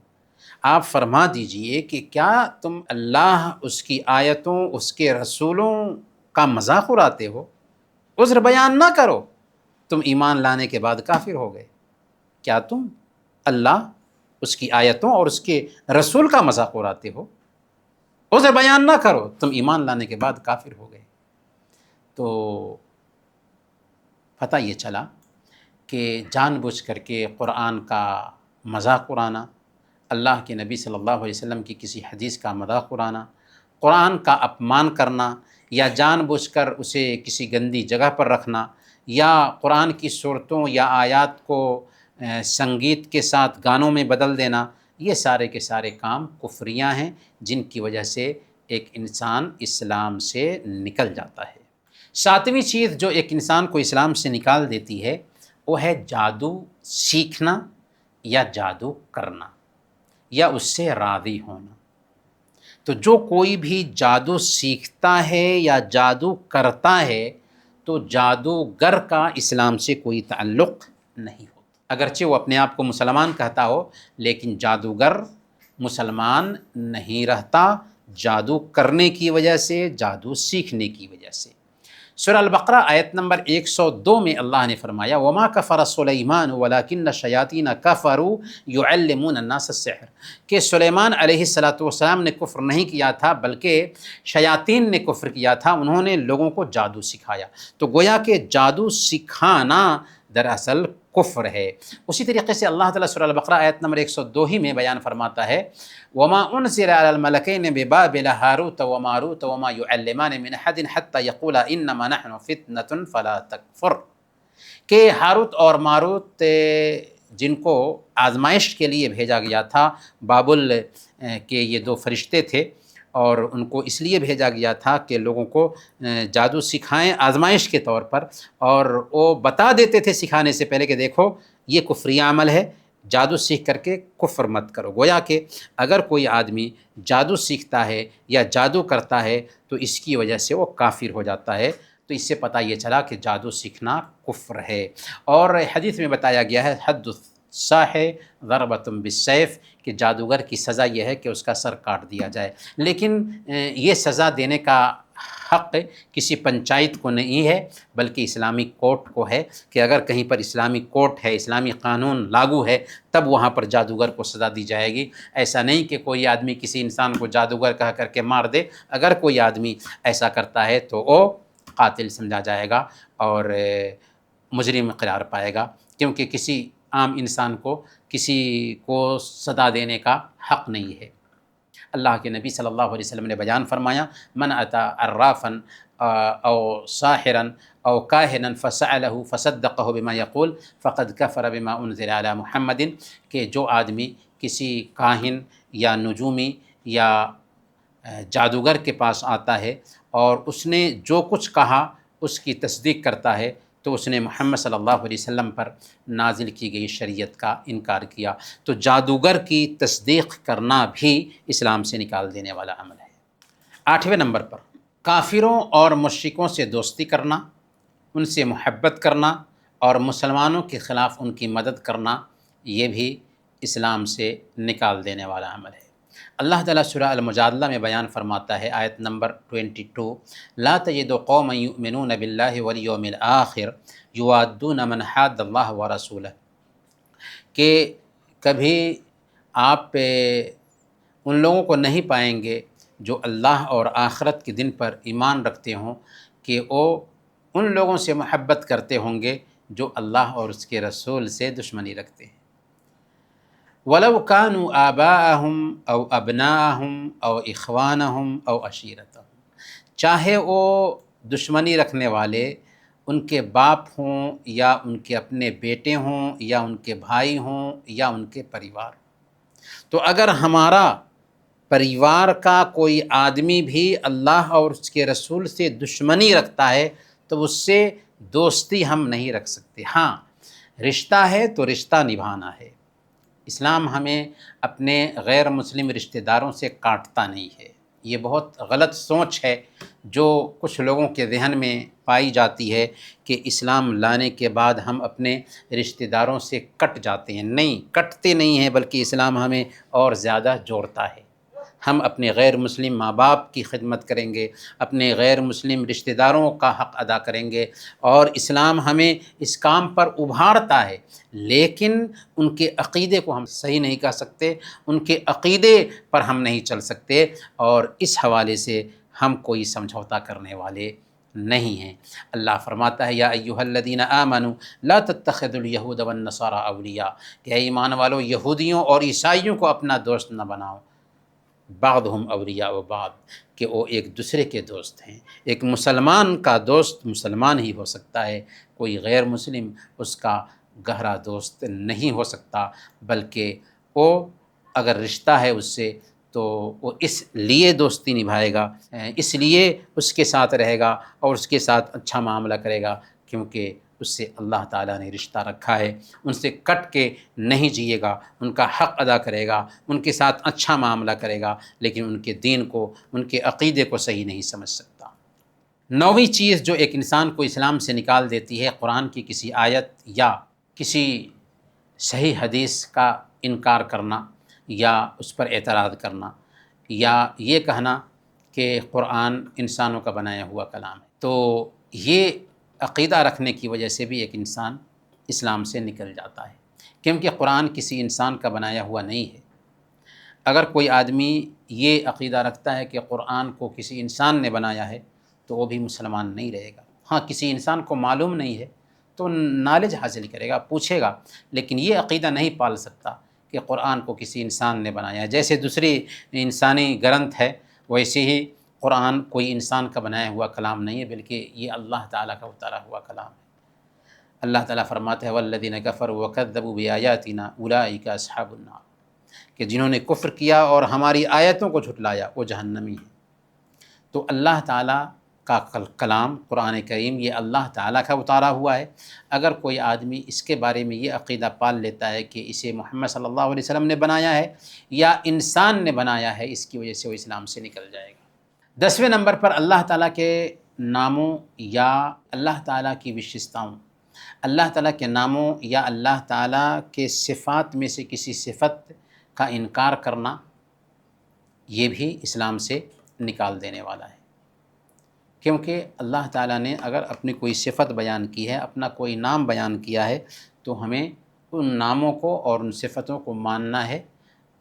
آپ فرما دیجئے کہ کیا تم اللہ، اس کی آیتوں، اس کے رسولوں کا مذاق اڑاتے ہو؟ عذر بیان نہ کرو، تم ایمان لانے کے بعد کافر ہو گئے۔ کیا تم اللہ، اس کی آیتوں اور اس کے رسول کا مذاق اڑاتے ہو؟ عذر بیان نہ کرو، تم ایمان لانے کے بعد کافر ہو گئے۔ تو پتہ یہ چلا کہ جان بوجھ کر کے قرآن کا مذاق اڑانا، اللہ کے نبی صلی اللہ علیہ وسلم کی کسی حدیث کا مذاق اڑانا، قرآن کا اپمان کرنا یا جان بوجھ کر اسے کسی گندی جگہ پر رکھنا یا قرآن کی صورتوں یا آیات کو سنگیت کے ساتھ گانوں میں بدل دینا، یہ سارے کے سارے کام کفریاں ہیں جن کی وجہ سے ایک انسان اسلام سے نکل جاتا ہے۔ ساتویں چیز جو ایک انسان کو اسلام سے نکال دیتی ہے وہ ہے جادو سیکھنا یا جادو کرنا یا اس سے راضی ہونا۔ تو جو کوئی بھی جادو سیکھتا ہے یا جادو کرتا ہے تو جادوگر کا اسلام سے کوئی تعلق نہیں ہوتا، اگرچہ وہ اپنے آپ کو مسلمان کہتا ہو لیکن جادوگر مسلمان نہیں رہتا، جادو کرنے کی وجہ سے، جادو سیکھنے کی وجہ سے۔ سورہ البقرہ آیت نمبر 102 میں اللہ نے فرمایا وَمَا كَفَرَ سُلَيْمَانُ وَلَكِنَّ الشَّيَاطِينَ كَفَرُوا يُعَلِّمُونَ النَّاسَ السِّحْرَ، کہ سلیمان علیہ السلام نے کفر نہیں کیا تھا بلکہ شیاطین نے کفر کیا تھا، انہوں نے لوگوں کو جادو سکھایا۔ تو گویا کہ جادو سکھانا دراصل کفر ہے۔ اسی طریقے سے اللہ تعالیٰ سورہ البقرہ آیت نمبر 102 ہی میں بیان فرماتا ہے وَمَا أُنزِلَ عَلَى الْمَلَكَيْنِ بِبَابِلَ هَارُوتَ وَمَارُوتَ وَمَا يُعَلِّمَانِ مِنْ أَحَدٍ حَتَّى يَقُولَا إِنَّمَا نَحْنُ فِتْنَةٌ فَلَا تَكْفُرْ، کہ ہاروت اور ماروت جن کو آزمائش کے لیے بھیجا گیا تھا، بابل کے یہ دو فرشتے تھے اور ان کو اس لیے بھیجا گیا تھا کہ لوگوں کو جادو سکھائیں آزمائش کے طور پر، اور وہ بتا دیتے تھے سکھانے سے پہلے کہ دیکھو یہ کفری عمل ہے، جادو سیکھ کر کے کفر مت کرو۔ گویا کہ اگر کوئی آدمی جادو سیکھتا ہے یا جادو کرتا ہے تو اس کی وجہ سے وہ کافر ہو جاتا ہے۔ تو اس سے پتہ یہ چلا کہ جادو سیکھنا کفر ہے۔ اور حدیث میں بتایا گیا ہے حد الساحر ضربۃ بالسیف، کہ جادوگر کی سزا یہ ہے کہ اس کا سر کاٹ دیا جائے، لیکن یہ سزا دینے کا حق کسی پنچایت کو نہیں ہے بلکہ اسلامی کورٹ کو ہے، کہ اگر کہیں پر اسلامی کورٹ ہے، اسلامی قانون لاگو ہے تب وہاں پر جادوگر کو سزا دی جائے گی۔ ایسا نہیں کہ کوئی آدمی کسی انسان کو جادوگر کہہ کر کے مار دے، اگر کوئی آدمی ایسا کرتا ہے تو وہ قاتل سمجھا جائے گا اور مجرم قرار پائے گا، کیونکہ کسی عام انسان کو کسی کو سزا دینے کا حق نہیں ہے۔ اللہ کے نبی صلی اللہ علیہ وسلم نے بیان فرمایا من اتی عرافا او ساحرا او کاہنا فسألہ فصدقہ بما یقول فقد کفر بما انزل علی محمد، کہ جو آدمی کسی کاہن یا نجومی یا جادوگر کے پاس آتا ہے اور اس نے جو کچھ کہا اس کی تصدیق کرتا ہے تو اس نے محمد صلی اللہ علیہ وسلم پر نازل کی گئی شریعت کا انکار کیا۔ تو جادوگر کی تصدیق کرنا بھی اسلام سے نکال دینے والا عمل ہے۔ 8ویں نمبر پر کافروں اور مشرکوں سے دوستی کرنا، ان سے محبت کرنا اور مسلمانوں کے خلاف ان کی مدد کرنا یہ بھی اسلام سے نکال دینے والا عمل ہے۔ اللہ تعالیٰ سورہ المجادلہ میں بیان فرماتا ہے، آیت نمبر 22، لا تجد قوما یؤمنون باللہ والیوم الآخر یوادون من حاد اللہ ورسولہ، کہ کبھی آپ ان لوگوں کو نہیں پائیں گے جو اللہ اور آخرت کے دن پر ایمان رکھتے ہوں کہ وہ ان لوگوں سے محبت کرتے ہوں گے جو اللہ اور اس کے رسول سے دشمنی رکھتے ہیں۔ وَلَوْ كَانُوا آبَاءَهُمْ أَوْ أَبْنَاءَهُمْ أَوْ إِخْوَانَهُمْ أَوْ عَشِيرَتَهُمْ، چاہے وہ دشمنی رکھنے والے ان کے باپ ہوں یا ان کے اپنے بیٹے ہوں یا ان کے بھائی ہوں یا ان کے پریوار، تو اگر ہمارا پریوار کا کوئی آدمی بھی اللہ اور اس کے رسول سے دشمنی رکھتا ہے تو اس سے دوستی ہم نہیں رکھ سکتے۔ ہاں، رشتہ ہے تو رشتہ نبھانا ہے۔ اسلام ہمیں اپنے غیر مسلم رشتہ داروں سے کاٹتا نہیں ہے۔ یہ بہت غلط سوچ ہے جو کچھ لوگوں کے ذہن میں پائی جاتی ہے کہ اسلام لانے کے بعد ہم اپنے رشتہ داروں سے کٹ جاتے ہیں۔ نہیں، کٹتے نہیں ہیں، بلکہ اسلام ہمیں اور زیادہ جوڑتا ہے۔ ہم اپنے غیر مسلم ماں باپ کی خدمت کریں گے، اپنے غیر مسلم رشتہ داروں کا حق ادا کریں گے، اور اسلام ہمیں اس کام پر ابھارتا ہے، لیکن ان کے عقیدے کو ہم صحیح نہیں کہہ سکتے، ان کے عقیدے پر ہم نہیں چل سکتے، اور اس حوالے سے ہم کوئی سمجھوتا کرنے والے نہیں ہیں۔ اللہ فرماتا ہے، یا ایھا الذین آمنوا لا تتخذوا الیہود والنصارى اولیاء، کہ اے ایمان والو یہودیوں اور عیسائیوں کو اپنا دوست نہ بناؤ، بعضهم اولیاء و بعض، کہ وہ ایک دوسرے کے دوست ہیں۔ ایک مسلمان کا دوست مسلمان ہی ہو سکتا ہے، کوئی غیر مسلم اس کا گہرا دوست نہیں ہو سکتا، بلکہ وہ اگر رشتہ ہے اس سے تو وہ اس لیے دوستی نبھائے گا، اس لیے اس کے ساتھ رہے گا اور اس کے ساتھ اچھا معاملہ کرے گا، کیونکہ اس سے اللہ تعالیٰ نے رشتہ رکھا ہے۔ ان سے کٹ کے نہیں جیے گا، ان کا حق ادا کرے گا، ان کے ساتھ اچھا معاملہ کرے گا، لیکن ان کے دین کو، ان کے عقیدے کو صحیح نہیں سمجھ سکتا۔ 9ویں چیز جو ایک انسان کو اسلام سے نکال دیتی ہے، قرآن کی کسی آیت یا کسی صحیح حدیث کا انکار کرنا یا اس پر اعتراض کرنا، یا یہ کہنا کہ قرآن انسانوں کا بنایا ہوا کلام ہے۔ تو یہ عقیدہ رکھنے کی وجہ سے بھی ایک انسان اسلام سے نکل جاتا ہے، کیونکہ قرآن کسی انسان کا بنایا ہوا نہیں ہے۔ اگر کوئی آدمی یہ عقیدہ رکھتا ہے کہ قرآن کو کسی انسان نے بنایا ہے تو وہ بھی مسلمان نہیں رہے گا۔ ہاں، کسی انسان کو معلوم نہیں ہے تو نالج حاصل کرے گا، پوچھے گا، لیکن یہ عقیدہ نہیں پال سکتا کہ قرآن کو کسی انسان نے بنایا ہے۔ جیسے دوسری انسانی گرنتھ ہے، ویسے ہی قرآن کوئی انسان کا بنایا ہوا کلام نہیں ہے، بلکہ یہ اللہ تعالیٰ کا اتارا ہوا کلام ہے۔ اللہ تعالیٰ فرماتے ہیں، والذین کفروا وکذبوا بآیاتنا اولئک اصحاب النار، کہ جنہوں نے کفر کیا اور ہماری آیتوں کو جھٹلایا وہ جہنمی ہیں۔ تو اللہ تعالیٰ کا کلام قرآن کریم یہ اللہ تعالیٰ کا اتارا ہوا ہے۔ اگر کوئی آدمی اس کے بارے میں یہ عقیدہ پال لیتا ہے کہ اسے محمد صلی اللہ علیہ وسلم نے بنایا ہے یا انسان نے بنایا ہے، اس کی وجہ سے وہ اسلام سے نکل جائے گا۔ 10ویں نمبر پر اللہ تعالیٰ کے ناموں یا اللہ تعالیٰ کی وشیشتاؤں، اللہ تعالیٰ کے ناموں یا اللہ تعالیٰ کے صفات میں سے کسی صفت کا انکار کرنا، یہ بھی اسلام سے نکال دینے والا ہے، کیونکہ اللہ تعالیٰ نے اگر اپنی کوئی صفت بیان کی ہے، اپنا کوئی نام بیان کیا ہے، تو ہمیں ان ناموں کو اور ان صفتوں کو ماننا ہے۔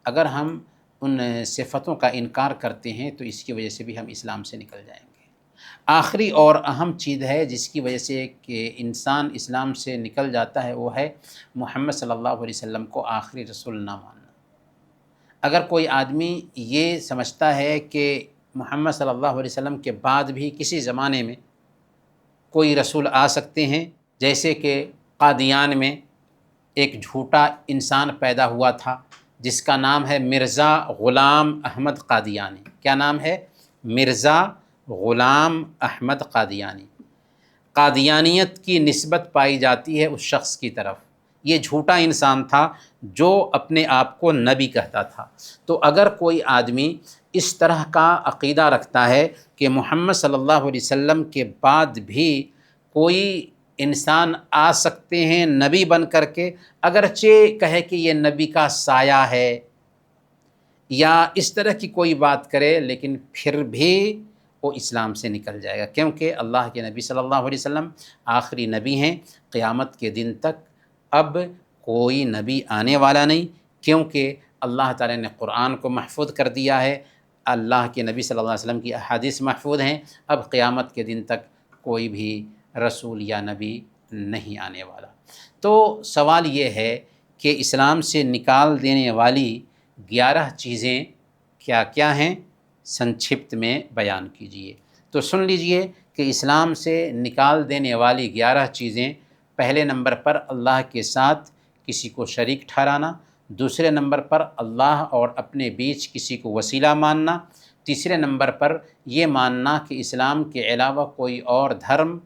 اگر ہم ان صفتوں کا انکار کرتے ہیں تو اس کی وجہ سے بھی ہم اسلام سے نکل جائیں گے۔ آخری اور اہم چیز ہے جس کی وجہ سے کہ انسان اسلام سے نکل جاتا ہے، وہ ہے محمد صلی اللہ علیہ وسلم کو آخری رسول نہ ماننا۔ اگر کوئی آدمی یہ سمجھتا ہے کہ محمد صلی اللہ علیہ وسلم کے بعد بھی کسی زمانے میں کوئی رسول آ سکتے ہیں، جیسے کہ قادیان میں ایک جھوٹا انسان پیدا ہوا تھا جس کا نام ہے مرزا غلام احمد قادیانی۔ کیا نام ہے؟ مرزا غلام احمد قادیانی۔ قادیانیت کی نسبت پائی جاتی ہے اس شخص کی طرف۔ یہ جھوٹا انسان تھا جو اپنے آپ کو نبی کہتا تھا۔ تو اگر کوئی آدمی اس طرح کا عقیدہ رکھتا ہے کہ محمد صلی اللہ علیہ وسلم کے بعد بھی کوئی انسان آ سکتے ہیں نبی بن کر کے، اگرچہ کہے کہ یہ نبی کا سایہ ہے یا اس طرح کی کوئی بات کرے، لیکن پھر بھی وہ اسلام سے نکل جائے گا، کیونکہ اللہ کے نبی صلی اللہ علیہ وسلم آخری نبی ہیں۔ قیامت کے دن تک اب کوئی نبی آنے والا نہیں، کیونکہ اللہ تعالیٰ نے قرآن کو محفوظ کر دیا ہے، اللہ کے نبی صلی اللہ علیہ وسلم کی احادیث محفوظ ہیں۔ اب قیامت کے دن تک کوئی بھی رسول یا نبی نہیں آنے والا۔ تو سوال یہ ہے کہ اسلام سے نکال دینے والی 11 چیزیں کیا کیا ہیں، سنکشپت میں بیان کیجیے۔ تو سن لیجئے کہ اسلام سے نکال دینے والی 11 چیزیں: پہلے نمبر پر اللہ کے ساتھ کسی کو شریک ٹھہرانا، دوسرے نمبر پر اللہ اور اپنے بیچ کسی کو وسیلہ ماننا، تیسرے نمبر پر یہ ماننا کہ اسلام کے علاوہ کوئی اور دھرم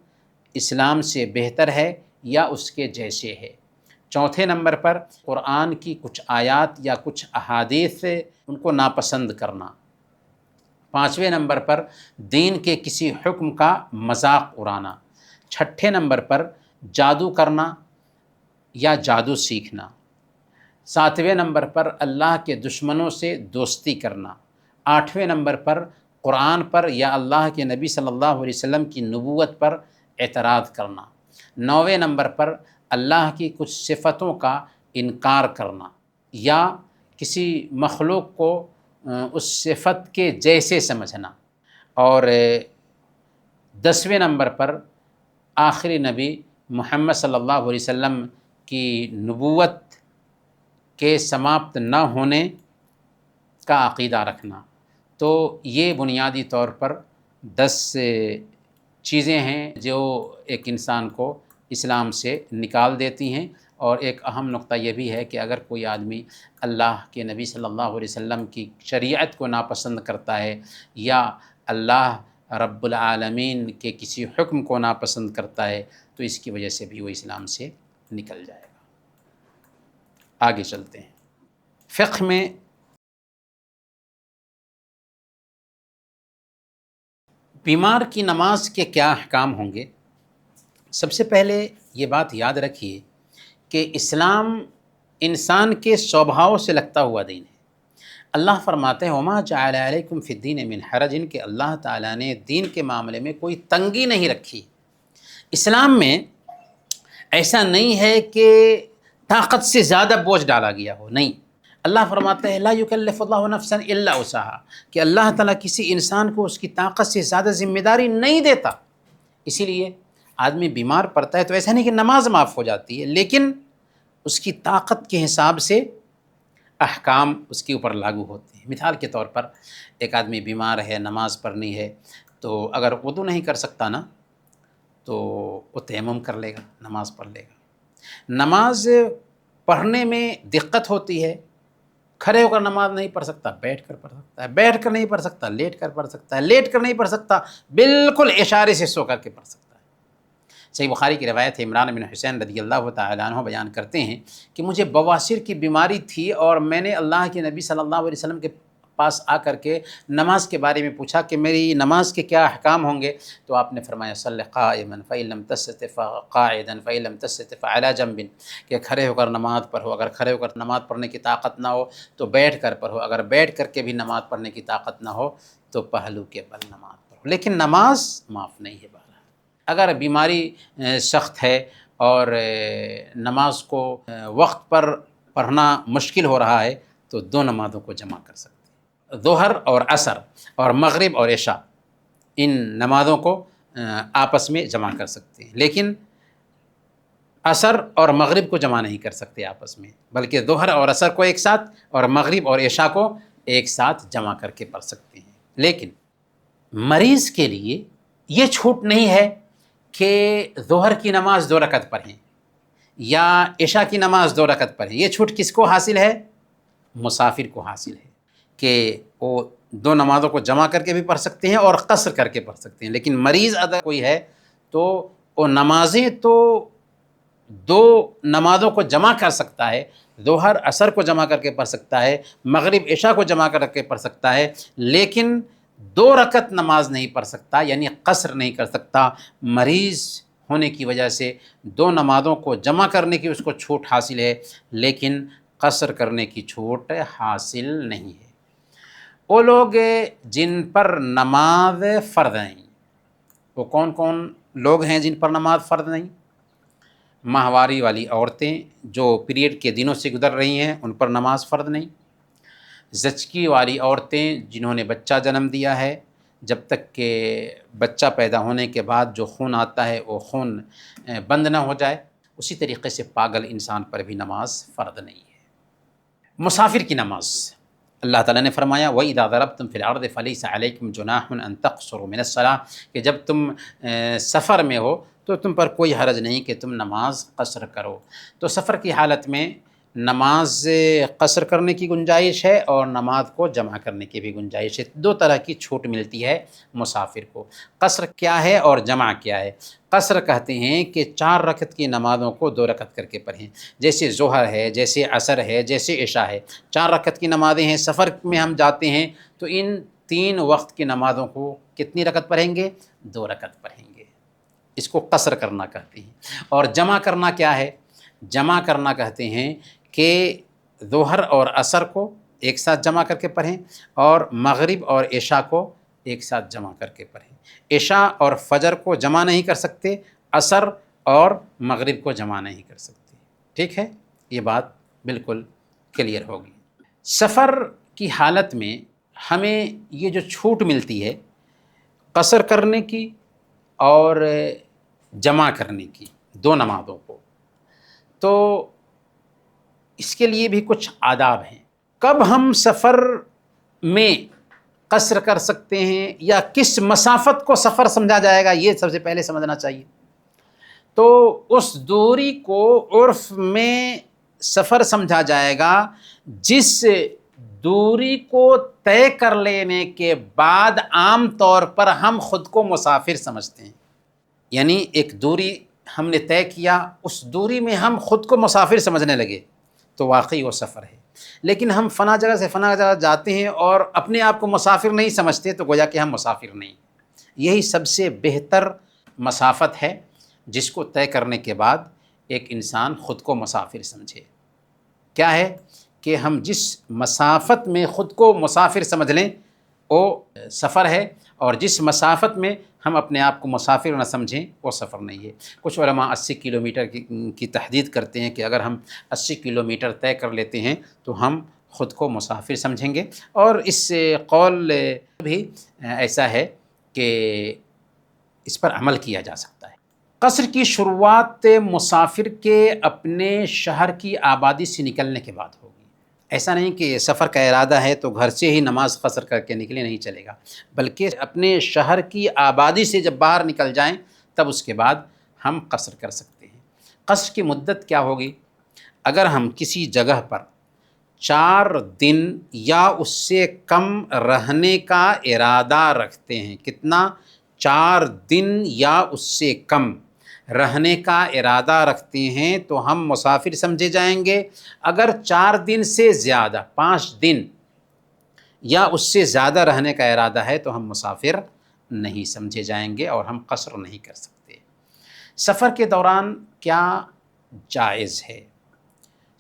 اسلام سے بہتر ہے یا اس کے جیسے ہے، چوتھے نمبر پر قرآن کی کچھ آیات یا کچھ احادیث ان کو ناپسند کرنا، پانچویں نمبر پر دین کے کسی حکم کا مذاق اڑانا، چھٹے نمبر پر جادو کرنا یا جادو سیکھنا، ساتویں نمبر پر اللہ کے دشمنوں سے دوستی کرنا، آٹھویں نمبر پر قرآن پر یا اللہ کے نبی صلی اللہ علیہ وسلم کی نبوت پر اعتراض کرنا، نویں نمبر پر اللہ کی کچھ صفتوں کا انکار کرنا یا کسی مخلوق کو اس صفت کے جیسے سمجھنا، اور 10ویں نمبر پر آخری نبی محمد صلی اللہ علیہ وسلم کی نبوت کے سماپت نہ ہونے کا عقیدہ رکھنا۔ تو یہ بنیادی طور پر 10 چیزیں ہیں جو ایک انسان کو اسلام سے نکال دیتی ہیں۔ اور ایک اہم نقطہ یہ بھی ہے کہ اگر کوئی آدمی اللہ کے نبی صلی اللہ علیہ وسلم کی شریعت کو ناپسند کرتا ہے یا اللہ رب العالمین کے کسی حکم کو ناپسند کرتا ہے تو اس کی وجہ سے بھی وہ اسلام سے نکل جائے گا۔ آگے چلتے ہیں۔ فقہ میں بیمار کی نماز کے کیا احکام ہوں گے؟ سب سے پہلے یہ بات یاد رکھیے کہ اسلام انسان کے سوبھاؤ سے لگتا ہوا دین ہے۔ اللہ فرماتے ہیں وَمَا جَعَلَ عَلَيْكُمْ فِي الدِّينِ مِنْ حَرَجٍ، کہ اللہ تعالیٰ نے دین کے معاملے میں کوئی تنگی نہیں رکھی۔ اسلام میں ایسا نہیں ہے کہ طاقت سے زیادہ بوجھ ڈالا گیا ہو، نہیں۔ اللہ فرماتے ہیں لا یکلف اللہ نفسا الا وسعها، کہ اللہ تعالیٰ کسی انسان کو اس کی طاقت سے زیادہ ذمہ داری نہیں دیتا۔ اسی لیے آدمی بیمار پڑتا ہے تو ایسا نہیں کہ نماز معاف ہو جاتی ہے، لیکن اس کی طاقت کے حساب سے احکام اس کے اوپر لاگو ہوتے ہیں۔ مثال کے طور پر ایک آدمی بیمار ہے، نماز پڑھنی ہے، تو اگر وضو نہیں کر سکتا نا تو وہ تیمم کر لے گا، نماز پڑھ لے گا۔ نماز پڑھنے میں دقت ہوتی ہے، کھڑے ہو کر نماز نہیں پڑھ سکتا، بیٹھ کر پڑھ سکتا ہے، بیٹھ کر نہیں پڑھ سکتا لیٹ کر پڑھ سکتا ہے، لیٹ کر نہیں پڑھ سکتا بالکل اشارے سے سو کر کے پڑھ سکتا ہے۔ صحیح بخاری کی روایت ہے، عمران بن حسین رضی اللہ تعالیٰ عنہ بیان کرتے ہیں کہ مجھے بواسیر کی بیماری تھی اور میں نے اللہ کے نبی صلی اللہ علیہ وسلم کے پاس آ کر کے نماز کے بارے میں پوچھا کہ میری نماز کے کیا احکام ہوں گے، تو آپ نے فرمایا صلی قائما فإن لم تستطع فقاعدا فإن لم تستطع فعلى جنب، کہ کھڑے ہو کر نماز پڑھو، اگر کھڑے ہو کر نماز پڑھنے کی طاقت نہ ہو تو بیٹھ کر پڑھو، اگر بیٹھ کر کے بھی نماز پڑھنے کی طاقت نہ ہو تو پہلو کے بل نماز پڑھو، لیکن نماز معاف نہیں ہے۔ اگر بیماری سخت ہے اور نماز کو وقت پر پڑھنا مشکل ہو رہا ہے تو 2 نمازوں کو جمع کر سکتے ہیں، ظہر اور عصر اور مغرب اور عشاء، ان نمازوں کو آپس میں جمع کر سکتے ہیں، لیکن عصر اور مغرب کو جمع نہیں کر سکتے آپس میں، بلکہ ظہر اور عصر کو ایک ساتھ اور مغرب اور عشاء کو ایک ساتھ جمع کر کے پڑھ سکتے ہیں۔ لیکن مریض کے لیے یہ چھوٹ نہیں ہے کہ ظہر کی نماز 2 رکعت پڑھیں یا عشاء کی نماز 2 رکعت پڑھیں۔ یہ چھوٹ کس کو حاصل ہے؟ مسافر کو حاصل ہے کہ وہ 2 نمازوں کو جمع کر کے بھی پڑھ سکتے ہیں اور قصر کر کے پڑھ سکتے ہیں، لیکن مریض اگر کوئی ہے تو وہ نمازیں تو 2 نمازوں کو جمع کر سکتا ہے، ظہر عصر کو جمع کر کے پڑھ سکتا ہے، مغرب عشاء کو جمع کر کے پڑھ سکتا ہے، لیکن 2 رکعت نماز نہیں پڑھ سکتا، یعنی قصر نہیں کر سکتا، مریض ہونے کی وجہ سے دو نمازوں کو جمع کرنے کی اس کو چھوٹ حاصل ہے، لیکن قصر کرنے کی چھوٹ حاصل نہیں ہے۔ وہ لوگ جن پر نماز فرض نہیں، وہ کون کون لوگ ہیں جن پر نماز فرض نہیں؟ ماہواری والی عورتیں جو پیریڈ کے دنوں سے گزر رہی ہیں، ان پر نماز فرض نہیں۔ زچگی والی عورتیں جنہوں نے بچہ جنم دیا ہے، جب تک کہ بچہ پیدا ہونے کے بعد جو خون آتا ہے وہ خون بند نہ ہو جائے، اسی طریقے سے پاگل انسان پر بھی نماز فرض نہیں ہے۔ مسافر کی نماز، اللہ تعالیٰ نے فرمایا وَإِذَا ضَرَبْتُمْ فِي الْأَرْضِ فَلَيْسَ عَلَيْكُمْ جُنَاحٌ أَن تَقْصُرُوا مِنَ الصَّلَاةِ کہ جب تم سفر میں ہو تو تم پر کوئی حرج نہیں کہ تم نماز قصر کرو۔ تو سفر کی حالت میں نماز قصر کرنے کی گنجائش ہے اور نماز کو جمع کرنے کی بھی گنجائش ہے۔ دو طرح کی چھوٹ ملتی ہے مسافر کو۔ قصر کیا ہے اور جمع کیا ہے؟ قصر کہتے ہیں کہ 4 رکعت کی نمازوں کو 2 رکعت کر کے پڑھیں، جیسے ظہر ہے، جیسے عصر ہے، جیسے عشاء ہے، 4 رکعت کی نمازیں ہیں۔ سفر میں ہم جاتے ہیں تو ان 3 وقت کی نمازوں کو کتنی رکعت پڑھیں گے؟ 2 رکعت پڑھیں گے۔ اس کو قصر کرنا کہتے ہیں۔ اور جمع کرنا کیا ہے؟ جمع کرنا کہتے ہیں کہ ظہر اور عصر کو ایک ساتھ جمع کر کے پڑھیں اور مغرب اور عشاء کو ایک ساتھ جمع کر کے پڑھیں۔ عشاء اور فجر کو جمع نہیں کر سکتے، عصر اور مغرب کو جمع نہیں کر سکتے۔ ٹھیک ہے، یہ بات بالکل کلیئر ہوگی۔ سفر کی حالت میں ہمیں یہ جو چھوٹ ملتی ہے قصر کرنے کی اور جمع کرنے کی 2 نمازوں کو، تو اس کے لیے بھی کچھ آداب ہیں۔ کب ہم سفر میں قصر کر سکتے ہیں یا کس مسافت کو سفر سمجھا جائے گا، یہ سب سے پہلے سمجھنا چاہیے۔ تو اس دوری کو عرف میں سفر سمجھا جائے گا جس دوری کو طے کر لینے کے بعد عام طور پر ہم خود کو مسافر سمجھتے ہیں۔ یعنی ایک دوری ہم نے طے کیا، اس دوری میں ہم خود کو مسافر سمجھنے لگے تو واقعی وہ سفر ہے۔ لیکن ہم فلاں جگہ سے فلاں جگہ جاتے ہیں اور اپنے آپ کو مسافر نہیں سمجھتے تو گویا کہ ہم مسافر نہیں۔ یہی سب سے بہتر مسافت ہے جس کو طے کرنے کے بعد ایک انسان خود کو مسافر سمجھے۔ کیا ہے کہ ہم جس مسافت میں خود کو مسافر سمجھ لیں وہ سفر ہے، اور جس مسافت میں ہم اپنے آپ کو مسافر نہ سمجھیں وہ سفر نہیں ہے۔ کچھ علماء 80 کلومیٹر کی تحدید کرتے ہیں کہ اگر ہم 80 کلومیٹر طے کر لیتے ہیں تو ہم خود کو مسافر سمجھیں گے، اور اس قول بھی ایسا ہے کہ اس پر عمل کیا جا سکتا ہے۔ قصر کی شروعات مسافر کے اپنے شہر کی آبادی سے نکلنے کے بعد ہوگی۔ ایسا نہیں کہ سفر کا ارادہ ہے تو گھر سے ہی نماز قصر کر کے نکلے، نہیں چلے گا، بلکہ اپنے شہر کی آبادی سے جب باہر نکل جائیں تب اس کے بعد ہم قصر کر سکتے ہیں۔ قصر کی مدت کیا ہوگی؟ اگر ہم کسی جگہ پر 4 دن یا اس سے کم رہنے کا ارادہ رکھتے ہیں، کتنا؟ 4 دن یا اس سے کم رہنے کا ارادہ رکھتے ہیں تو ہم مسافر سمجھے جائیں گے۔ اگر 4 دن سے زیادہ، 5 دن یا اس سے زیادہ رہنے کا ارادہ ہے تو ہم مسافر نہیں سمجھے جائیں گے اور ہم قصر نہیں کر سکتے۔ سفر کے دوران کیا جائز ہے؟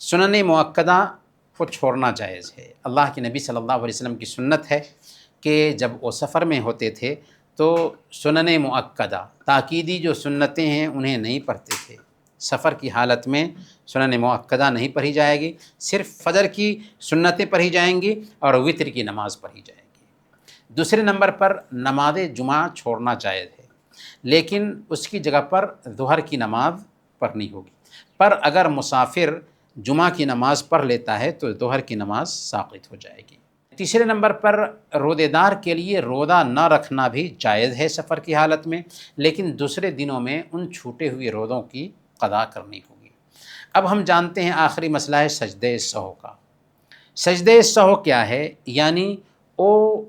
سنن مؤکدہ کو چھوڑنا جائز ہے۔ اللہ کے نبی صلی اللہ علیہ وسلم کی سنت ہے کہ جب وہ سفر میں ہوتے تھے تو سنن مؤکدہ تاکیدی جو سنتیں ہیں انہیں نہیں پڑھتے تھے۔ سفر کی حالت میں سنن مؤکدہ نہیں پڑھی جائے گی، صرف فجر کی سنتیں پڑھی جائیں گی اور وتر کی نماز پڑھی جائے گی۔ دوسرے نمبر پر نماز جمعہ چھوڑنا جائز ہے، لیکن اس کی جگہ پر ظہر کی نماز پڑھنی ہوگی۔ پر اگر مسافر جمعہ کی نماز پڑھ لیتا ہے تو ظہر کی نماز ساقط ہو جائے گی۔ تیسرے نمبر پر روزے دار کے لیے روزہ نہ رکھنا بھی جائز ہے سفر کی حالت میں، لیکن دوسرے دنوں میں ان چھوٹے ہوئے روزوں کی قضا کرنی ہوگی۔ اب ہم جانتے ہیں آخری مسئلہ ہے سجدہ سہو کا۔ سجدہ سہو کیا ہے؟ یعنی وہ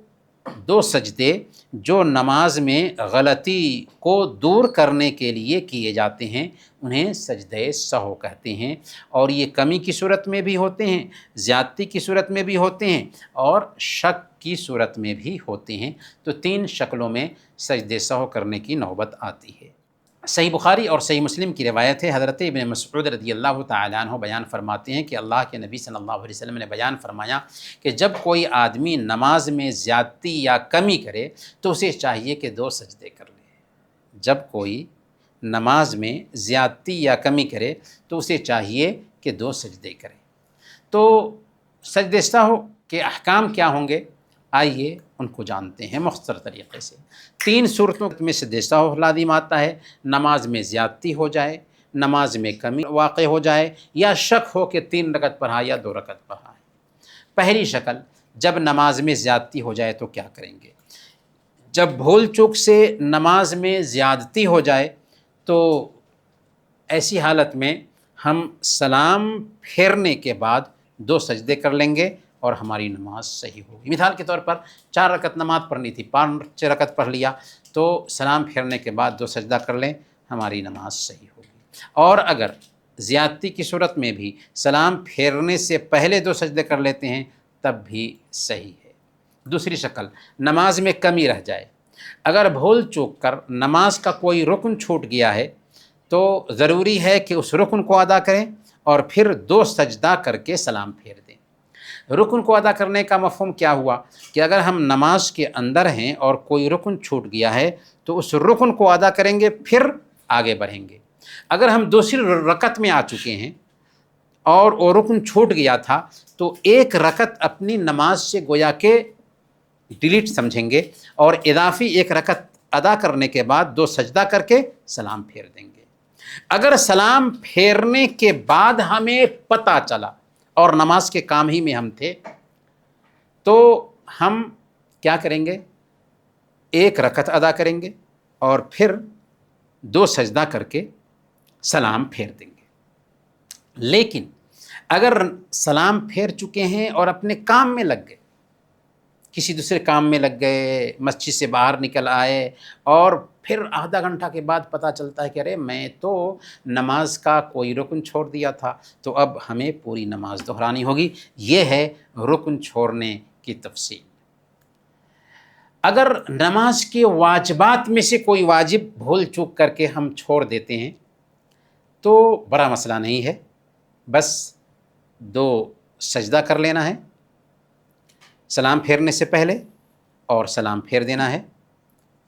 2 سجدے جو نماز میں غلطی کو دور کرنے کے لیے کیے جاتے ہیں انہیں سجدہ سہو کہتے ہیں، اور یہ کمی کی صورت میں بھی ہوتے ہیں، زیادتی کی صورت میں بھی ہوتے ہیں اور شک کی صورت میں بھی ہوتے ہیں۔ تو 3 شکلوں میں سجدہ سہو کرنے کی نوبت آتی ہے۔ صحیح بخاری اور صحیح مسلم کی روایت ہے، حضرت ابن مسعود رضی اللہ تعالیٰ عنہ بیان فرماتے ہیں کہ اللہ کے نبی صلی اللہ علیہ وسلم نے بیان فرمایا کہ جب کوئی آدمی نماز میں زیادتی یا کمی کرے تو اسے چاہیے کہ 2 سجدے کر لے۔ جب کوئی نماز میں زیادتی یا کمی کرے تو اسے چاہیے کہ 2 سجدے کرے۔ تو سجدہ سہو کے احکام کیا ہوں گے، آئیے ان کو جانتے ہیں مختصر طریقے سے۔ 3 صورتوں میں سجدہ سہو لازم آتا ہے، نماز میں زیادتی ہو جائے، نماز میں کمی واقع ہو جائے، یا شک ہو کہ 3 رکعت پڑھا یا 2 رکعت پڑھا ہے۔ پہلی شکل، جب نماز میں زیادتی ہو جائے تو کیا کریں گے؟ جب بھول چوک سے نماز میں زیادتی ہو جائے تو ایسی حالت میں ہم سلام پھیرنے کے بعد 2 سجدے کر لیں گے اور ہماری نماز صحیح ہوگی۔ مثال کے طور پر 4 رکعت نماز پڑھنی تھی، 5 رکعت پڑھ لیا تو سلام پھیرنے کے بعد 2 سجدہ کر لیں، ہماری نماز صحیح ہوگی۔ اور اگر زیادتی کی صورت میں بھی سلام پھیرنے سے پہلے 2 سجدے کر لیتے ہیں تب بھی صحیح ہے۔ دوسری شکل، نماز میں کمی رہ جائے، اگر بھول چوک کر نماز کا کوئی رکن چھوٹ گیا ہے تو ضروری ہے کہ اس رکن کو ادا کریں اور پھر 2 سجدہ کر کے سلام پھیر دیں۔ رکن کو ادا کرنے کا مفہوم کیا ہوا کہ اگر ہم نماز کے اندر ہیں اور کوئی رکن چھوٹ گیا ہے تو اس رکن کو ادا کریں گے، پھر آگے بڑھیں گے۔ اگر ہم دوسری رکعت میں آ چکے ہیں اور وہ رکن چھوٹ گیا تھا تو 1 رکعت اپنی نماز سے گویا کہ ڈیلیٹ سمجھیں گے اور اضافی 1 رکعت ادا کرنے کے بعد 2 سجدہ کر کے سلام پھیر دیں گے۔ اگر سلام پھیرنے کے بعد ہمیں پتہ چلا اور نماز کے کام ہی میں ہم تھے تو ہم کیا کریں گے؟ 1 رکعت ادا کریں گے اور پھر 2 سجدہ کر کے سلام پھیر دیں گے۔ لیکن اگر سلام پھیر چکے ہیں اور اپنے کام میں لگ گئے، کسی دوسرے کام میں لگ گئے، مسجد سے باہر نکل آئے اور پھر آدھا گھنٹہ کے بعد پتہ چلتا ہے کہ ارے میں تو نماز کا کوئی رکن چھوڑ دیا تھا، تو اب ہمیں پوری نماز دہرانی ہوگی۔ یہ ہے رکن چھوڑنے کی تفصیل۔ اگر نماز کے واجبات میں سے کوئی واجب بھول چوک کر کے ہم چھوڑ دیتے ہیں تو بڑا مسئلہ نہیں ہے، بس 2 سجدہ کر لینا ہے سلام پھیرنے سے پہلے اور سلام پھیر دینا ہے،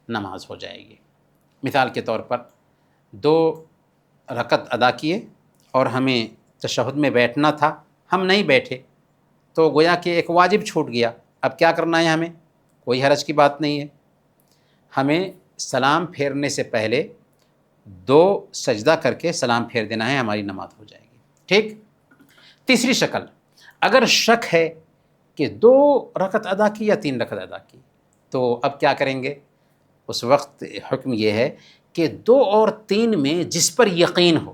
نماز ہو جائے گی۔ مثال کے طور پر 2 رکعت ادا کیے اور ہمیں تشہد میں بیٹھنا تھا، ہم نہیں بیٹھے تو گویا کہ ایک واجب چھوٹ گیا۔ اب کیا کرنا ہے؟ ہمیں کوئی حرج کی بات نہیں ہے، ہمیں سلام پھیرنے سے پہلے 2 سجدہ کر کے سلام پھیر دینا ہے، ہماری نماز ہو جائے گی۔ ٹھیک۔ تیسری شکل، اگر شک ہے کہ 2 رکعت ادا کی یا 3 رکعت ادا کی تو اب کیا کریں گے؟ اس وقت حکم یہ ہے کہ 2 اور 3 میں جس پر یقین ہو